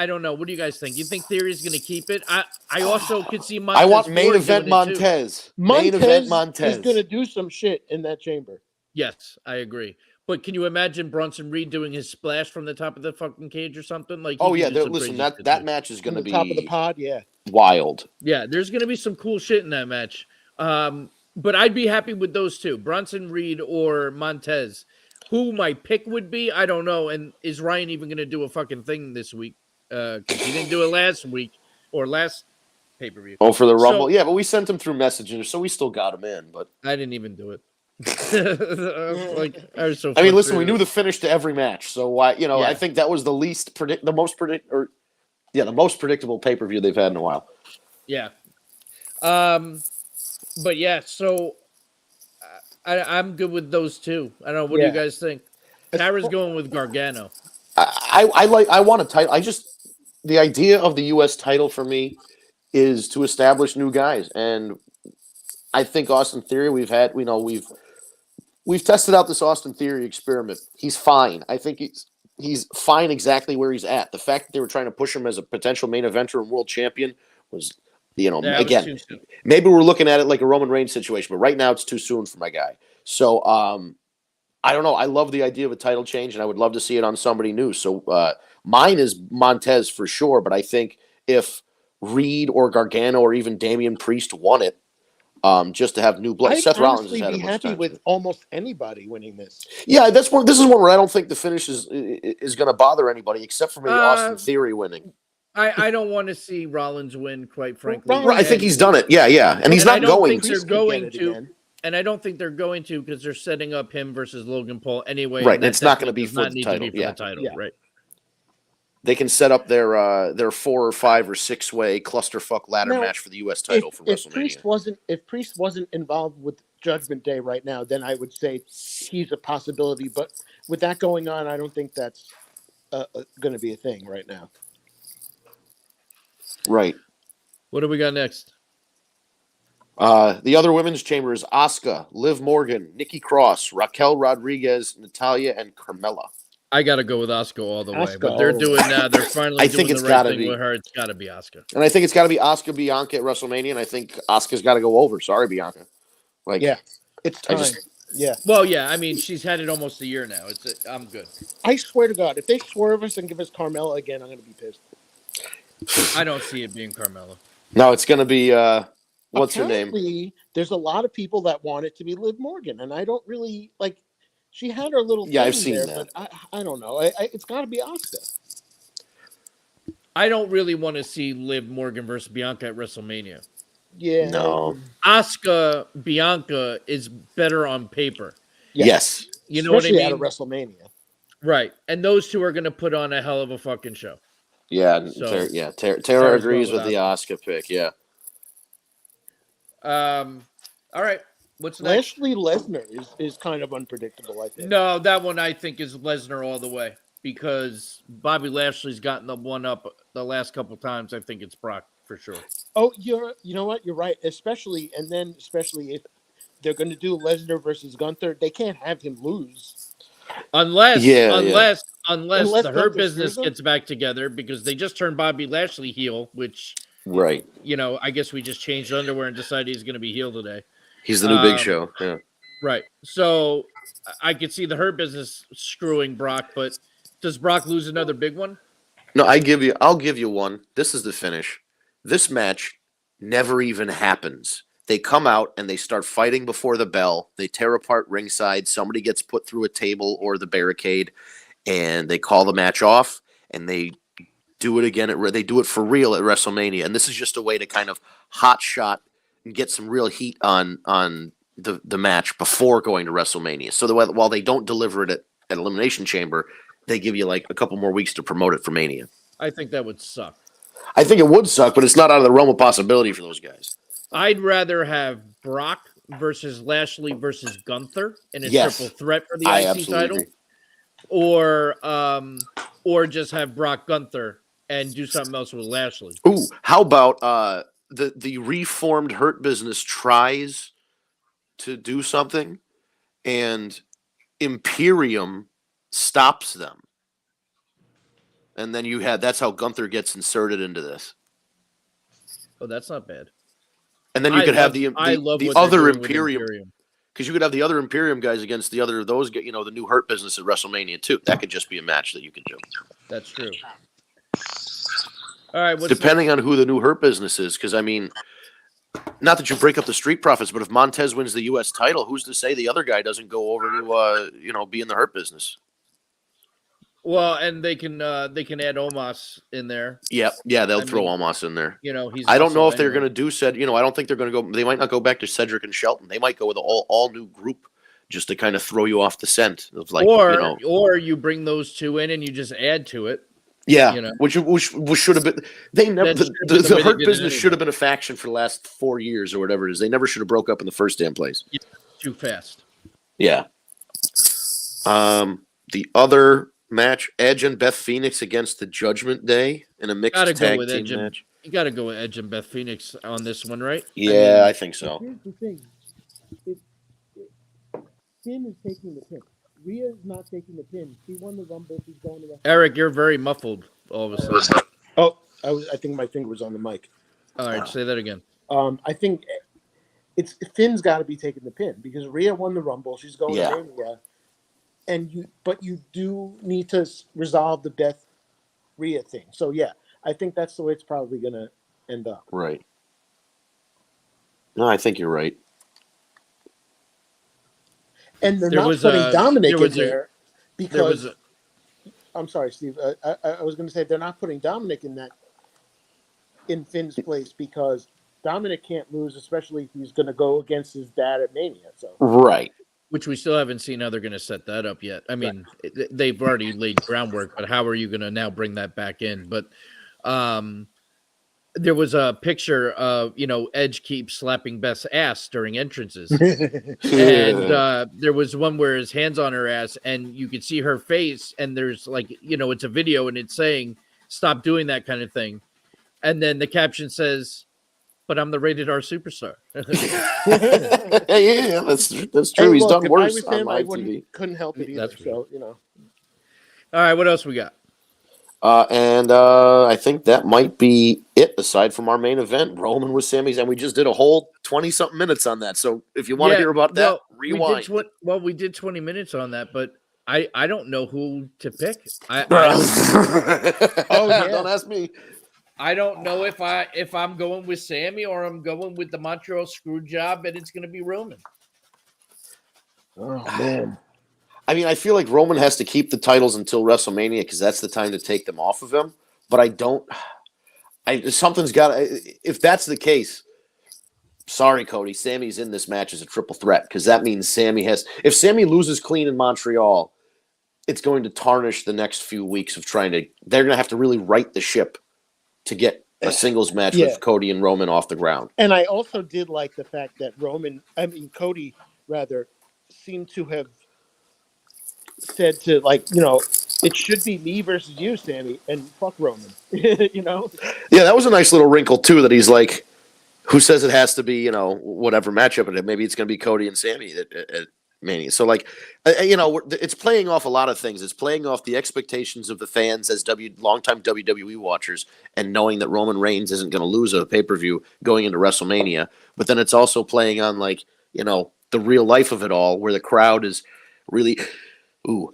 don't know. What do you guys think? You think Theory is going to keep it? I also could see Montez. I want main event Montez. Main event Montez is going to do some shit in that chamber. Yes, I agree. But can you imagine Bronson Reed doing his splash from the top of the fucking cage or something? Listen, that match is going to be top of the pod. Yeah. wild. Yeah, there's going to be some cool shit in that match. But I'd be happy with those two, Bronson Reed or Montez. Who my pick would be, I don't know. And is Ryan even going to do a fucking thing this week? Because he didn't do it last week or last pay-per-view. Oh, for the Rumble? Yeah, but we sent him through Messenger, so we still got him in. But I didn't even do it. I was so. I mean, listen, we knew the finish to every match, so why? You know, Yeah. I think that was the most predictable pay-per-view they've had in a while. Yeah. But yeah, so I'm good with those two. I don't know. What do you guys think? Tara's going with Gargano. I want a title. The idea of the U.S. title for me is to establish new guys, and I think Austin Theory. We've tested out this Austin Theory experiment. He's fine. I think he's fine exactly where he's at. The fact that they were trying to push him as a potential main eventer and world champion was, again, maybe we're looking at it like a Roman Reigns situation, but right now it's too soon for my guy. So I don't know. I love the idea of a title change, and I would love to see it on somebody new. So mine is Montez for sure, but I think if Reed or Gargano or even Damian Priest won it, just to have new blood. Seth Rollins has had be happy with almost anybody winning this. Yeah, this is one where I don't think the finish is going to bother anybody except for maybe Austin Theory winning. I don't want to see Rollins win, quite frankly. I think he's done it. Yeah, and he's not going to. And I don't think they're going to because they're setting up him versus Logan Paul anyway. Right, and it's not going to be for the title. Right. They can set up their 4 or 5 or 6 way clusterfuck ladder match for the U.S. title for WrestleMania. If Priest wasn't involved with Judgment Day right now, then I would say he's a possibility. But with that going on, I don't think that's going to be a thing right now. Right. What do we got next? The other women's chamber is Asuka, Liv Morgan, Nikki Cross, Raquel Rodriguez, Natalya, and Carmella. I got to go with Asuka all the way, but they're doing now. They're finally doing the right thing with her. It's got to be Asuka, and I think it's got to be Asuka Bianca at WrestleMania, and I think Asuka's got to go over. Sorry, Bianca. It's time. Well, yeah. I mean, she's had it almost a year now. I'm good. I swear to God, if they swerve us and give us Carmella again, I'm going to be pissed. I don't see it being Carmella. No, it's going to be what's her name? There's a lot of people that want it to be Liv Morgan, and I don't really like. She had her little thing I've seen there, that. but I don't know. It's got to be Asuka. I don't really want to see Liv Morgan versus Bianca at WrestleMania. Yeah. No. Asuka Bianca is better on paper. Yes. You know Especially what I mean? At a WrestleMania. Right. And those two are going to put on a hell of a fucking show. Yeah. So, Tara agrees with the Asuka pick. Yeah. All right. What's next? Lashley Lesnar is kind of unpredictable, I think. No, that one I think is Lesnar all the way because Bobby Lashley's gotten the one up the last couple times. I think it's Brock for sure. Oh, you know what? You're right. Especially if they're going to do Lesnar versus Gunther, they can't have him lose. Unless the Hurt Gunther Business gets back together because they just turned Bobby Lashley heel, which right. I guess we just changed underwear and decided he's going to be heel today. He's the new Big Show. Yeah. Right. So I could see the Hurt Business screwing Brock, but does Brock lose another big one? No, I'll give you one. This is the finish. This match never even happens. They come out and they start fighting before the bell. They tear apart ringside. Somebody gets put through a table or the barricade, and they call the match off, and they do it again. They do it for real at WrestleMania, and this is just a way to kind of hot shot and get some real heat on the match before going to WrestleMania. So that while they don't deliver it at Elimination Chamber, they give you like a couple more weeks to promote it for Mania. I think that would suck. I think it would suck, but it's not out of the realm of possibility for those guys. I'd rather have Brock versus Lashley versus Gunther in a triple threat for the IC title, or just have Brock Gunther and do something else with Lashley. Ooh, how about the reformed Hurt Business tries to do something, and Imperium stops them, and then that's how Gunther gets inserted into this. Oh, that's not bad. And then you could have the other Imperium, because you could have the other Imperium guys against the other those, the new Hurt Business at WrestleMania too. That could just be a match that you could do. That's true. All right. What's Depending next? on who the new Hurt Business is, because I mean, not that you break up the Street Profits, but if Montez wins the U.S. title, who's to say the other guy doesn't go over to be in the Hurt Business? Well, and they can add Omos in there. Yeah, they'll throw Omos in there. He's. I don't know if anyway. they're going to do said. I don't think they're going to go. They might not go back to Cedric and Shelton. They might go with an all new group just to kind of throw you off the scent. Of like, or you bring those two in and you just add to it. Yeah, which should have been. They never the Hurt Business should have been a faction for the last 4 years or whatever it is. They never should have broke up in the first damn place. Yeah, too fast. Yeah. The other match, Edge and Beth Phoenix against the Judgment Day in a mixed tag team match. You got to go with Edge and Beth Phoenix on this one, right? Yeah, I think so. Here's the thing: Finn is taking the pin. Rhea is not taking the pin. She won the Rumble. She's going to. Eric, you're very muffled all of a sudden. Oh, I think my finger was on the mic. All right, say that again. I think Finn's got to be taking the pin because Rhea won the Rumble. She's going to Mania, but you do need to resolve the Beth Rhea thing. So yeah, I think that's the way it's probably going to end up. Right. No, I think you're right. And they're not putting Dominic in there because. I'm sorry, Steve. I was going to say they're not putting Dominic in Finn's place because Dominic can't lose, especially if he's going to go against his dad at Mania. So right, which we still haven't seen how they're going to set that up yet. I mean, they've already laid groundwork, but how are you going to now bring that back in? But there was a picture of Edge keeps slapping Beth's ass during entrances, and there was one where his hands on her ass, and you could see her face, and there's it's a video, and it's saying stop doing that kind of thing, and then the caption says, "But I'm the rated R superstar." yeah, that's true. He's done worse on live TV. Couldn't help it either. So All right, what else we got? And I think that might be it, aside from our main event, Roman with Sami Zayn. And we just did a whole 20-something minutes on that. So if you want to hear about that, rewind. We did 20 minutes on that, but I don't know who to pick. Don't ask me. I don't know if I'm going with Sami or I'm going with the Montreal Screwjob, and it's going to be Roman. Oh, man. I mean, I feel like Roman has to keep the titles until WrestleMania because that's the time to take them off of him. But something's got to. If that's the case, sorry, Cody. Sami's in this match as a triple threat because that means Sami has. If Sami loses clean in Montreal, it's going to tarnish the next few weeks of trying to. They're going to have to really right the ship to get a singles match with Cody and Roman off the ground. And I also did like the fact that Cody rather seemed to have said to it should be me versus you, Sami, and fuck Roman. Yeah, that was a nice little wrinkle too. That he's like, who says it has to be whatever matchup it is? Maybe it's going to be Cody and Sami at Mania. So it's playing off a lot of things. It's playing off the expectations of the fans as longtime WWE watchers, and knowing that Roman Reigns isn't going to lose a pay-per-view going into WrestleMania. But then it's also playing on the real life of it all, where the crowd is really. Ooh.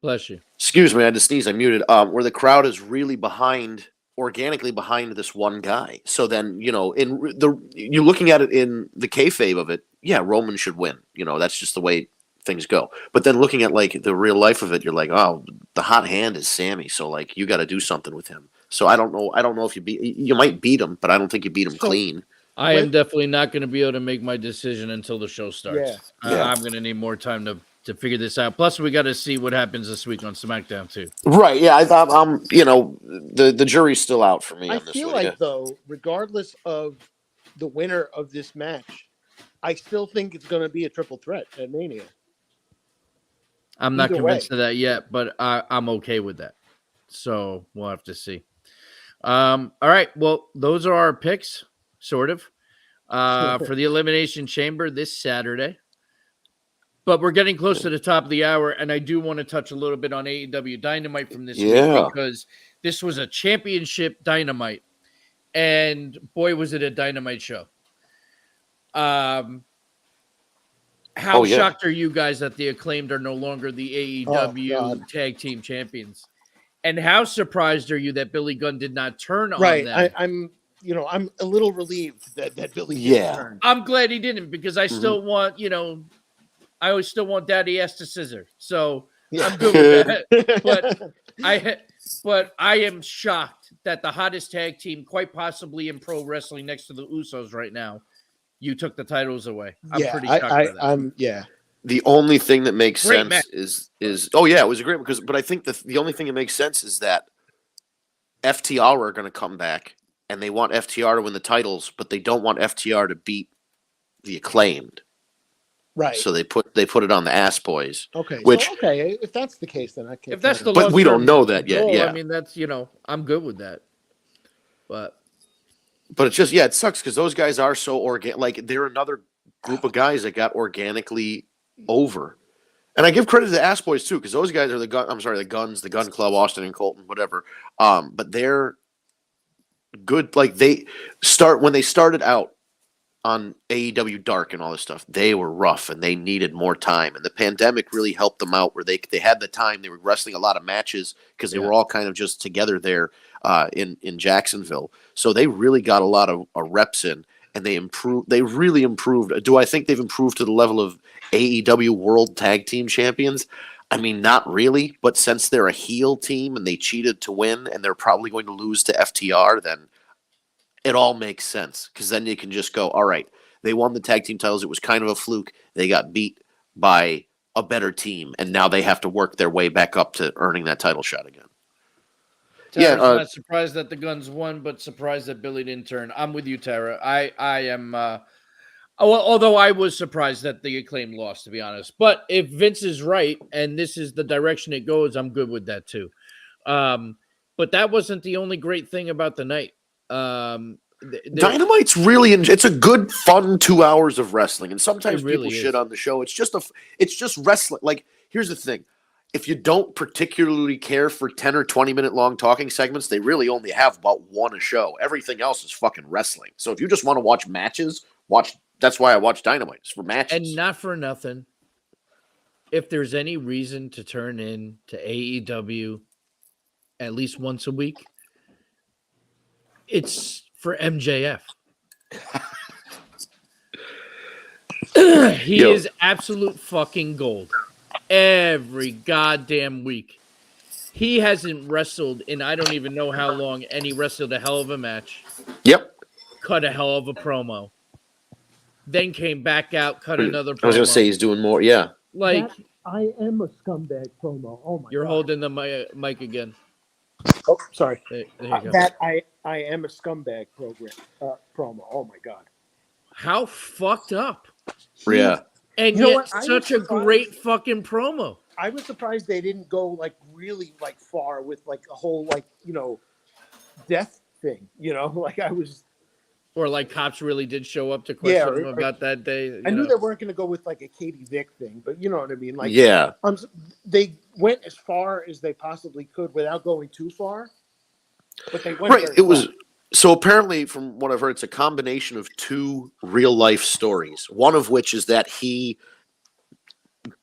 Bless you. Excuse me, I had to sneeze. I muted. Where the crowd is really organically behind this one guy. So then, you're looking at it in the kayfabe of it. Yeah, Roman should win. That's just the way things go. But then looking at the real life of it, you're like, oh, the hot hand is Sami. So you got to do something with him. So I don't know if you might beat him, but I don't think you beat him clean. I am definitely not going to be able to make my decision until the show starts. Yeah. I'm going to need more time to figure this out. Plus, we got to see what happens this week on SmackDown too. Right? Yeah, I thought the jury's still out for me. I on this feel one, though, regardless of the winner of this match, I still think it's going to be a triple threat at Mania. I'm not convinced of that yet, but I'm okay with that. So we'll have to see. All right. Well, those are our picks, sort of, for the Elimination Chamber this Saturday. But we're getting close to the top of the hour, and I do want to touch a little bit on AEW Dynamite from this week because this was a championship Dynamite, and boy, was it a Dynamite show. How shocked are you guys that the Acclaimed are no longer the AEW Tag Team Champions? And how surprised are you that Billy Gunn did not turn Right. on them? I'm a little relieved that Billy didn't turn. I'm glad he didn't, because I still want, I always still want Daddy ass to scissor. So I'm good with that. But I am shocked that the hottest tag team, quite possibly in pro wrestling, next to the Usos right now, you took the titles away. I'm pretty shocked by that. The only thing that makes Great sense match. is it was a great, but I think the only thing that makes sense is that FTR are going to come back and they want FTR to win the titles, but they don't want FTR to beat the Acclaimed. Right. So they put it on the Ass Boys. Okay. Which, if that's the case, then I can't. If that's the but we don't know that yet. Yeah. I mean, that's I'm good with that. But it's just it sucks because those guys are so organic. Like they're another group of guys that got organically over. And I give credit to the Ass Boys too, because those guys are the Guns, the Gun Club, Austin and Colton, whatever. But they're good. Like when they started out on AEW Dark and all this stuff, they were rough and they needed more time. And the pandemic really helped them out where they had the time. They were wrestling a lot of matches because they were all kind of just together there in Jacksonville. So they really got a lot of reps in, and they improved. They really improved. Do I think they've improved to the level of AEW World Tag Team Champions? I mean, not really. But since they're a heel team and they cheated to win and they're probably going to lose to FTR, then it all makes sense, because then you can just go, all right, they won the tag team titles. It was kind of a fluke. They got beat by a better team, and now they have to work their way back up to earning that title shot again. Tara's not surprised that the Guns won, but surprised that Billy didn't turn. I'm with you, Tara. I am, although I was surprised that the Acclaimed lost, to be honest. But if Vince is right, and this is the direction it goes, I'm good with that too. But that wasn't the only great thing about the night. Dynamite's really it's a good, fun 2 hours of wrestling, and sometimes people shit on the show. It's just wrestling. Like, here's the thing: if you don't particularly care for 10 or 20-minute long talking segments, they really only have about one a show. Everything else is fucking wrestling. So if you just want to watch matches, that's why I watch Dynamite. It's for matches. And not for nothing, if there's any reason to turn in to AEW at least once a week, it's for MJF. He is absolute fucking gold. Every goddamn week. He hasn't wrestled in I don't even know how long, and he wrestled a hell of a match. Yep. Cut a hell of a promo. Then came back out, cut another promo. I was going to say he's doing more, yeah. Like, that I am a scumbag promo. Oh my You're God. holding the mic again. Oh, sorry. There you go. That I am a scumbag promo. Oh my God. How fucked up. Yeah. And yet such a great fucking promo. I was surprised they didn't go like really like far with like a whole like, death thing, like I was. Or like cops really did show up to question him about that day. I knew they weren't going to go with like a Katie Vick thing, but you know what I mean? Like, yeah. They went as far as they possibly could without going too far. But they went right. It was so apparently, from what I've heard, it's a combination of two real life stories. One of which is that he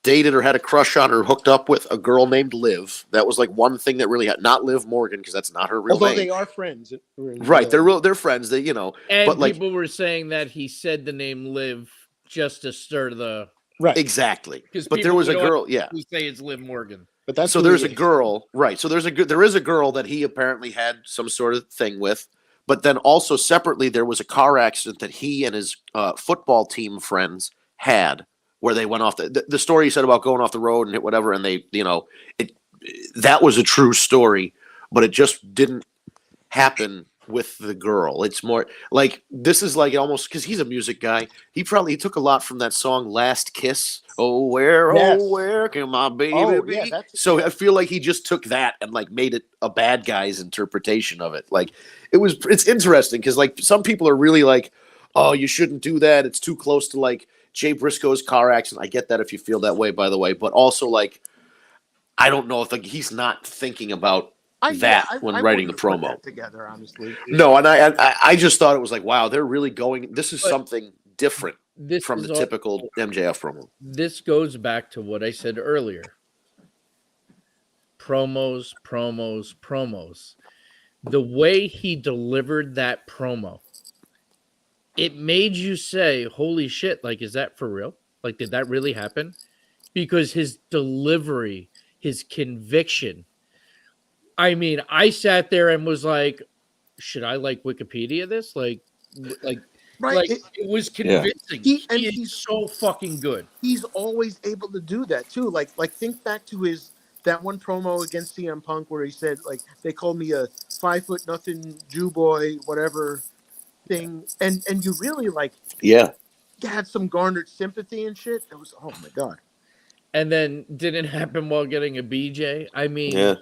dated or had a crush on or hooked up with a girl named Liv. That was like one thing that really had not Liv Morgan, because that's not her real name. Although they are friends, right? They're friends. They And but people were saying that he said the name Liv just to stir the right exactly. But there was a girl. Yeah, we say it's Liv Morgan. But that's so there's a girl, right? So there is a girl that he apparently had some sort of thing with. But then also separately, there was a car accident that he and his football team friends had, where they went off the story he said about going off the road and whatever, and they, that was a true story, but it just didn't happen with the girl. It's more like, this is like almost, because he's a music guy, he took a lot from that song Last Kiss. Oh where can my baby be? Yeah, so I feel like he just took that and like made it a bad guy's interpretation of it. Like it's interesting, because like some people are really like, oh, you shouldn't do that, it's too close to like Jay Briscoe's car accident. I get that if you feel that way, by the way, but also like, I don't know if like he's not thinking about when writing the promo. Put that together, honestly. No, and I just thought it was like, wow, they're really going. This is something different from the typical MJF promo. This goes back to what I said earlier. promos. The way he delivered that promo, it made you say, holy shit, like, is that for real? Like, did that really happen? Because his delivery, his conviction. I mean, I sat there and was like, should I like Wikipedia this? Like, Right. It was convincing. He's He's so fucking good. He's always able to do that too. Like think back to that one promo against CM Punk where he said, like, they called me a 5'0" Jew boy, whatever thing. And you really, like, had some garnered sympathy and shit. It was, oh my God. And then didn't happen while getting a BJ. I mean,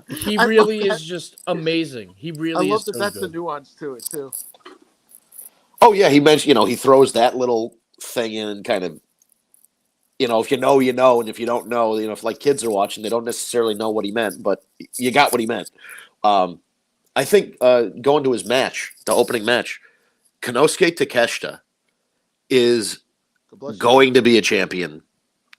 he really is just amazing. He really I love is that. so That's good. the nuance to it too. Oh yeah, he mentioned, he throws that little thing in and kind of, if you know, you know, and if you don't know, if like kids are watching, they don't necessarily know what he meant, but you got what he meant. I think going to his match, the opening match, Konosuke Takeshita is going to be a champion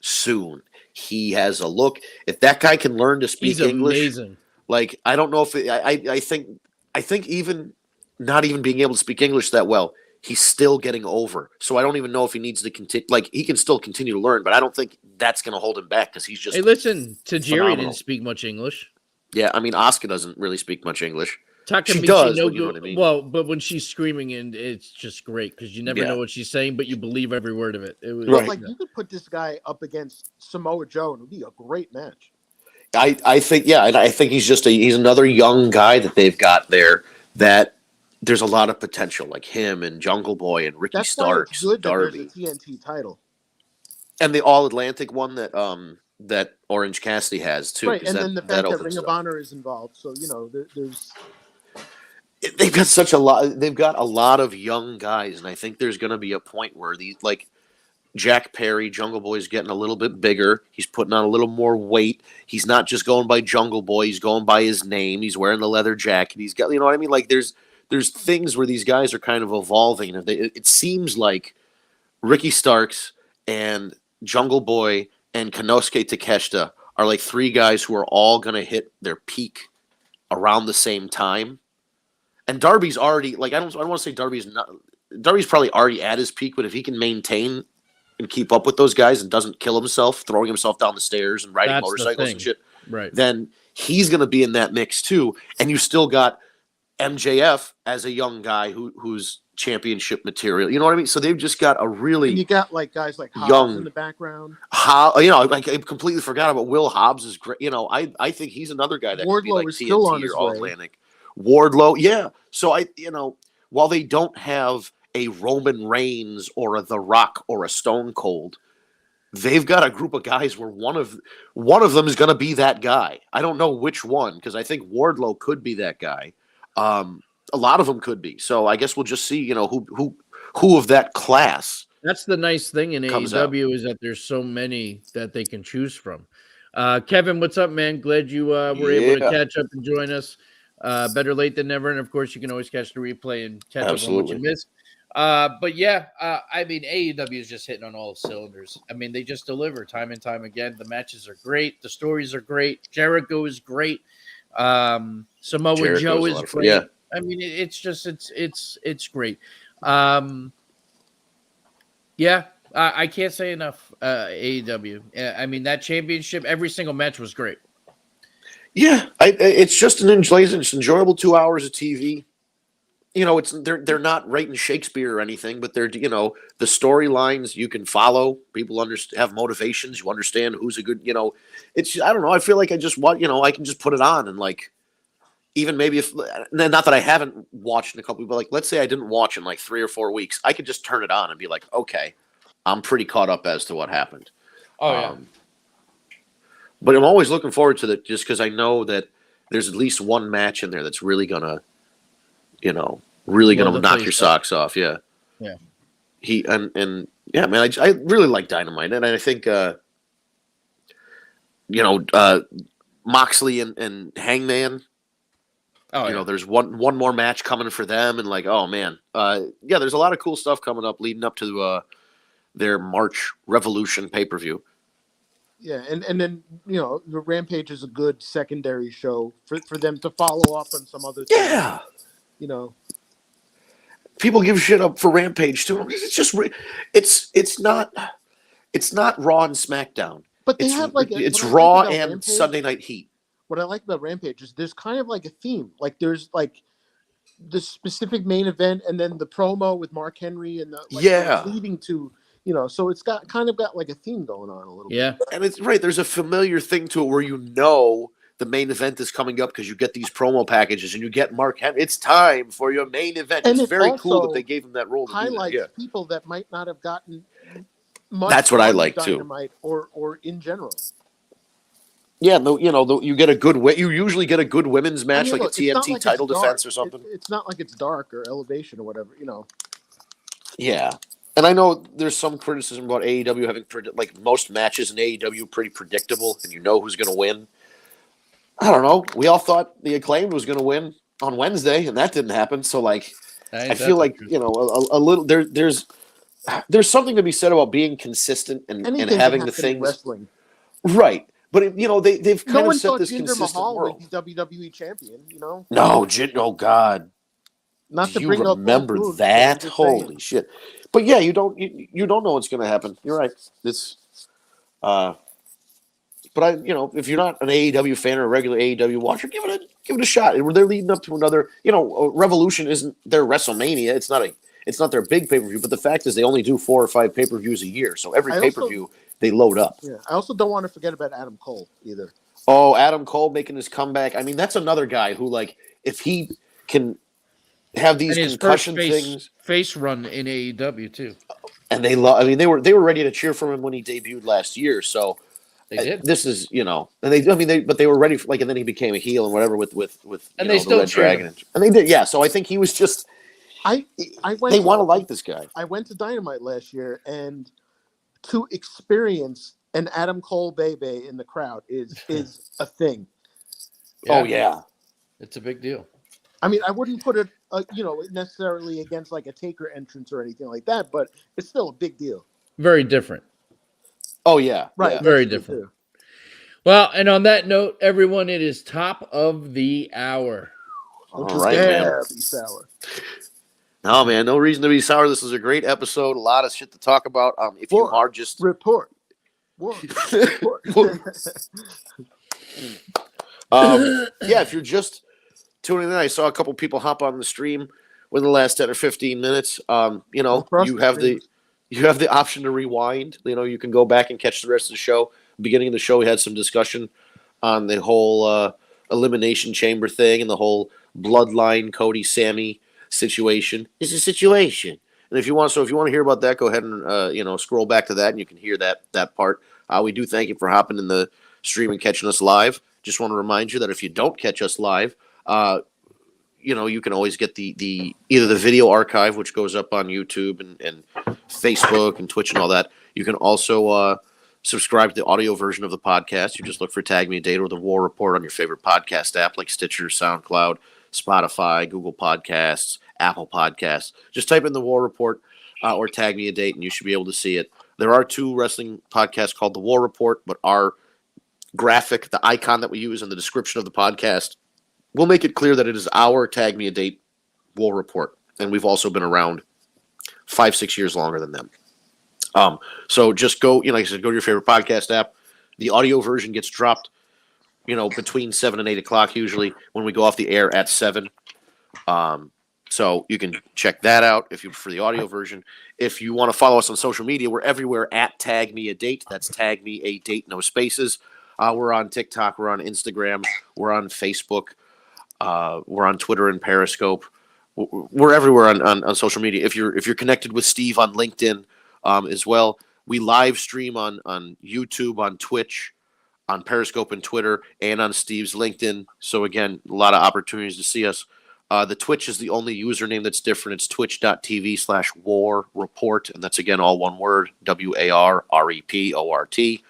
soon. He has a look. If that guy can learn to speak English, amazing. Like, I don't know if I think even not even being able to speak English that well, he's still getting over. So I don't even know if he needs to continue. Like, he can still continue to learn, but I don't think that's going to hold him back because he's just. Hey, listen, Tajiri phenomenal. didn't speak much English. Yeah, I mean, Asuka doesn't really speak much English. Takamichi, she does, but you know what I mean. Well, but when she's screaming, and it's just great because you never know what she's saying, but you believe every word of it. It was right. Like, you could put this guy up against Samoa Joe, and it would be a great match. I think, and I think he's another young guy that they've got there that there's a lot of potential, like him and Jungle Boy and Ricky Starks, good Darby. That there's a TNT title, and the All Atlantic one that Orange Cassidy has too. Right, and then the fact that Ring of Honor is involved, so there's. They've got such a lot. They've got a lot of young guys, and I think there's going to be a point where these, like Jack Perry, Jungle Boy's getting a little bit bigger. He's putting on a little more weight. He's not just going by Jungle Boy. He's going by his name. He's wearing the leather jacket. He's got, you know what I mean? Like, there's things where these guys are kind of evolving, and it seems like Ricky Starks and Jungle Boy and Konosuke Takeshita are like three guys who are all going to hit their peak around the same time. And Darby's already, like, I don't want to say Darby's probably already at his peak, but if he can maintain and keep up with those guys and doesn't kill himself, throwing himself down the stairs and riding motorcycles and shit, right, then he's going to be in that mix too. And you still got MJF as a young guy who's championship material. You know what I mean? So they've just got a really. And you got like guys like Hobbs in the background. I completely forgot about Will Hobbs is great. I think he's another guy that could be like TNT or All Atlantic. Wardlow, yeah. So while they don't have a Roman Reigns or a The Rock or a Stone Cold, they've got a group of guys where one of them is going to be that guy. I don't know which one, because I think Wardlow could be that guy. A lot of them could be. So I guess we'll just see, who of that class. That's the nice thing in AEW is that there's so many that they can choose from. Kevin, what's up, man? Glad you were able to catch up and join us. Better late than never. And of course, you can always catch the replay and catch up on what you missed. But yeah, I mean, AEW is just hitting on all cylinders. I mean, they just deliver time and time again. The matches are great. The stories are great. Jericho is great. Samoa Joe is great. Yeah. I mean, it's just, it's great. Yeah, I can't say enough. AEW. I mean, that championship, every single match was great. Yeah, it's just it's enjoyable 2 hours of TV. They're not writing Shakespeare or anything, but they're the storylines you can follow. People have motivations. You understand who's a good. It's I don't know. I feel like I just want I can just put it on and like even maybe if not that I haven't watched in a couple, but like let's say I didn't watch in like 3 or 4 weeks, I could just turn it on and be like, okay, I'm pretty caught up as to what happened. Oh yeah. But I'm always looking forward to that just because I know that there's at least one match in there that's really gonna, knock your socks off. Yeah. Yeah. And yeah, man, I really like Dynamite, and I think Moxley and Hangman. Oh, there's one more match coming for them, and like, oh man, yeah, there's a lot of cool stuff coming up leading up to their March Revolution pay-per-view. Yeah, and then the Rampage is a good secondary show for them to follow up on some other things. Yeah. People give shit up for Rampage too. It's just it's not Raw and SmackDown. But they have it's what I Raw like about and Rampage, Sunday Night Heat. What I like about Rampage is there's kind of like a theme. Like there's like the specific main event and then the promo with Mark Henry and yeah, leading to so it's got like a theme going on a little bit. And it's right. There's a familiar thing to it where the main event is coming up because you get these promo packages and you get Mark Henry. It's time for your main event. And it's very cool that they gave him that role. Highlights people that might not have gotten much. That's what I like Dynamite too, or in general. Yeah, you get a good. You usually get a good women's match, like a TNT title defense or something. It's not like it's dark or Elevation or whatever, Yeah, and I know there's some criticism about AEW having most matches in AEW pretty predictable, and you know who's going to win. I don't know. We all thought the Acclaimed was going to win on Wednesday, and that didn't happen. So, I feel like a little there's something to be said about being consistent and having the things wrestling, right. But they've kind of set this Jinder consistent Mahal world. Would be WWE champion, No, oh God. Not Do to you bring remember up that? Holy shit! But yeah, you don't know what's going to happen. You're right. It's but if you're not an AEW fan or a regular AEW watcher, give it a shot. They're leading up to another. Revolution isn't their WrestleMania. It's not their big pay per view. But the fact is, they only do 4 or 5 pay per views a year. So every pay per view they load up. Yeah, I also don't want to forget about Adam Cole either. Oh, Adam Cole making his comeback. I mean, that's another guy who, if he can have these concussion things, face run in AEW too, and they love. I mean, they were ready to cheer for him when he debuted last year. So they did. This is and they were ready for and then he became a heel and whatever with and they still the Red Dragon, and they did. Yeah, so I think he was just. They want to like this guy. I went to Dynamite last year, and to experience an Adam Cole Bebe in the crowd is a thing. Yeah. Oh yeah, it's a big deal. I mean, I wouldn't put it, necessarily against like a Taker entrance or anything like that, but it's still a big deal. Very different. Oh yeah, right. Yeah. Very different. Well, and on that note, everyone, it is top of the hour. All right, man. Be sour. No, man, no reason to be sour. This is a great episode. A lot of shit to talk about. If you are just report. If you're just tuning in, I saw a couple people hop on the stream within the last 10 or 15 minutes. You have the option to rewind. You can go back and catch the rest of the show. Beginning of the show, we had some discussion on the whole elimination chamber thing and the whole bloodline Cody Sammy situation. It's a situation. And if you want to hear about that, go ahead and scroll back to that, and you can hear that part. We do thank you for hopping in the stream and catching us live. Just want to remind you that if you don't catch us live, you can always get the either the video archive, which goes up on YouTube and Facebook and Twitch and all that. You can also subscribe to the audio version of the podcast. You just look for TagMeADate or the War Report on your favorite podcast app like Stitcher, SoundCloud, Spotify, Google Podcasts, Apple Podcasts. Just type in the War Report or TagMeADate, and you should be able to see it. There are 2 wrestling podcasts called the War Report, but our graphic, the icon that we use in the description of the podcast, we'll make it clear that it is our TagMeADate War Report, and we've also been around 5-6 years longer than them. So just go, like I said, go to your favorite podcast app. The audio version gets dropped, between 7 and 8 o'clock usually when we go off the air at 7. So you can check that out if you prefer the audio version. If you want to follow us on social media, we're everywhere at TagMeADate. That's TagMeADate, no spaces. We're on TikTok. We're on Instagram. We're on Facebook. We're on Twitter and Periscope. We're everywhere on social media. If you're connected with Steve on LinkedIn as well, we live stream on YouTube, on Twitch, on Periscope and Twitter, and on Steve's LinkedIn. So again, a lot of opportunities to see us. The Twitch is the only username that's different. It's twitch.tv/War Report, and that's again all one word: WARREPORT.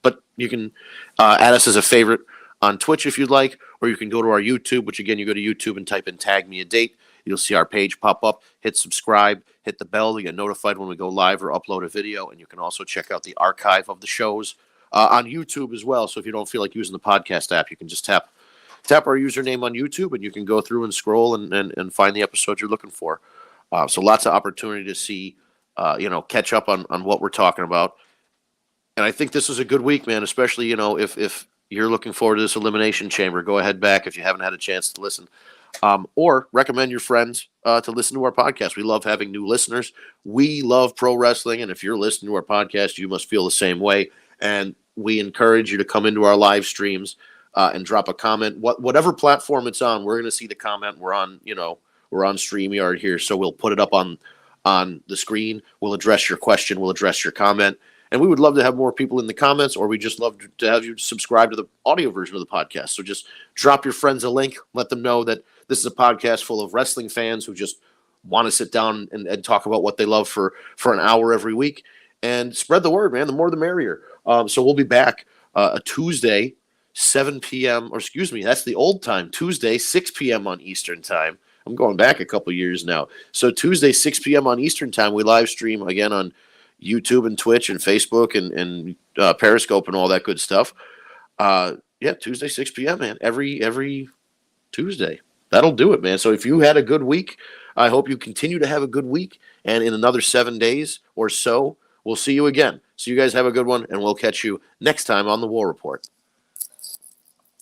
But you can add us as a favorite on Twitch if you'd like, or you can go to our YouTube, which again, you go to YouTube and type in TagMeADate. You'll see our page pop up. Hit subscribe, hit the bell to get notified when we go live or upload a video, and you can also check out the archive of the shows on YouTube as well. So if you don't feel like using the podcast app, you can just tap our username on YouTube, and you can go through and scroll and find the episode you're looking for. So lots of opportunity to see, catch up on what we're talking about. And I think this is a good week, man, especially, if you're looking forward to this Elimination Chamber, go ahead back if you haven't had a chance to listen. Or recommend your friends to listen to our podcast. We love having new listeners. We love pro wrestling, and if you're listening to our podcast, you must feel the same way. And we encourage you to come into our live streams and drop a comment. Whatever platform it's on, we're going to see the comment. We're on StreamYard here, so we'll put it up on the screen. We'll address your question. We'll address your comment. And we would love to have more people in the comments, or we just love to have you subscribe to the audio version of the podcast. So just drop your friends a link. Let them know that this is a podcast full of wrestling fans who just want to sit down and talk about what they love for an hour every week. And spread the word, man. The more the merrier. So we'll be back a Tuesday, 7 p.m. Or excuse me, that's the old time. Tuesday, 6 p.m. on Eastern time. I'm going back a couple years now. So Tuesday, 6 p.m. on Eastern time, we live stream again on YouTube and Twitch and Facebook and Periscope and all that good stuff. Tuesday, 6 p.m., man. Every Tuesday. That'll do it, man. So if you had a good week, I hope you continue to have a good week. And in another 7 days or so, we'll see you again. So you guys have a good one, and we'll catch you next time on The War Report.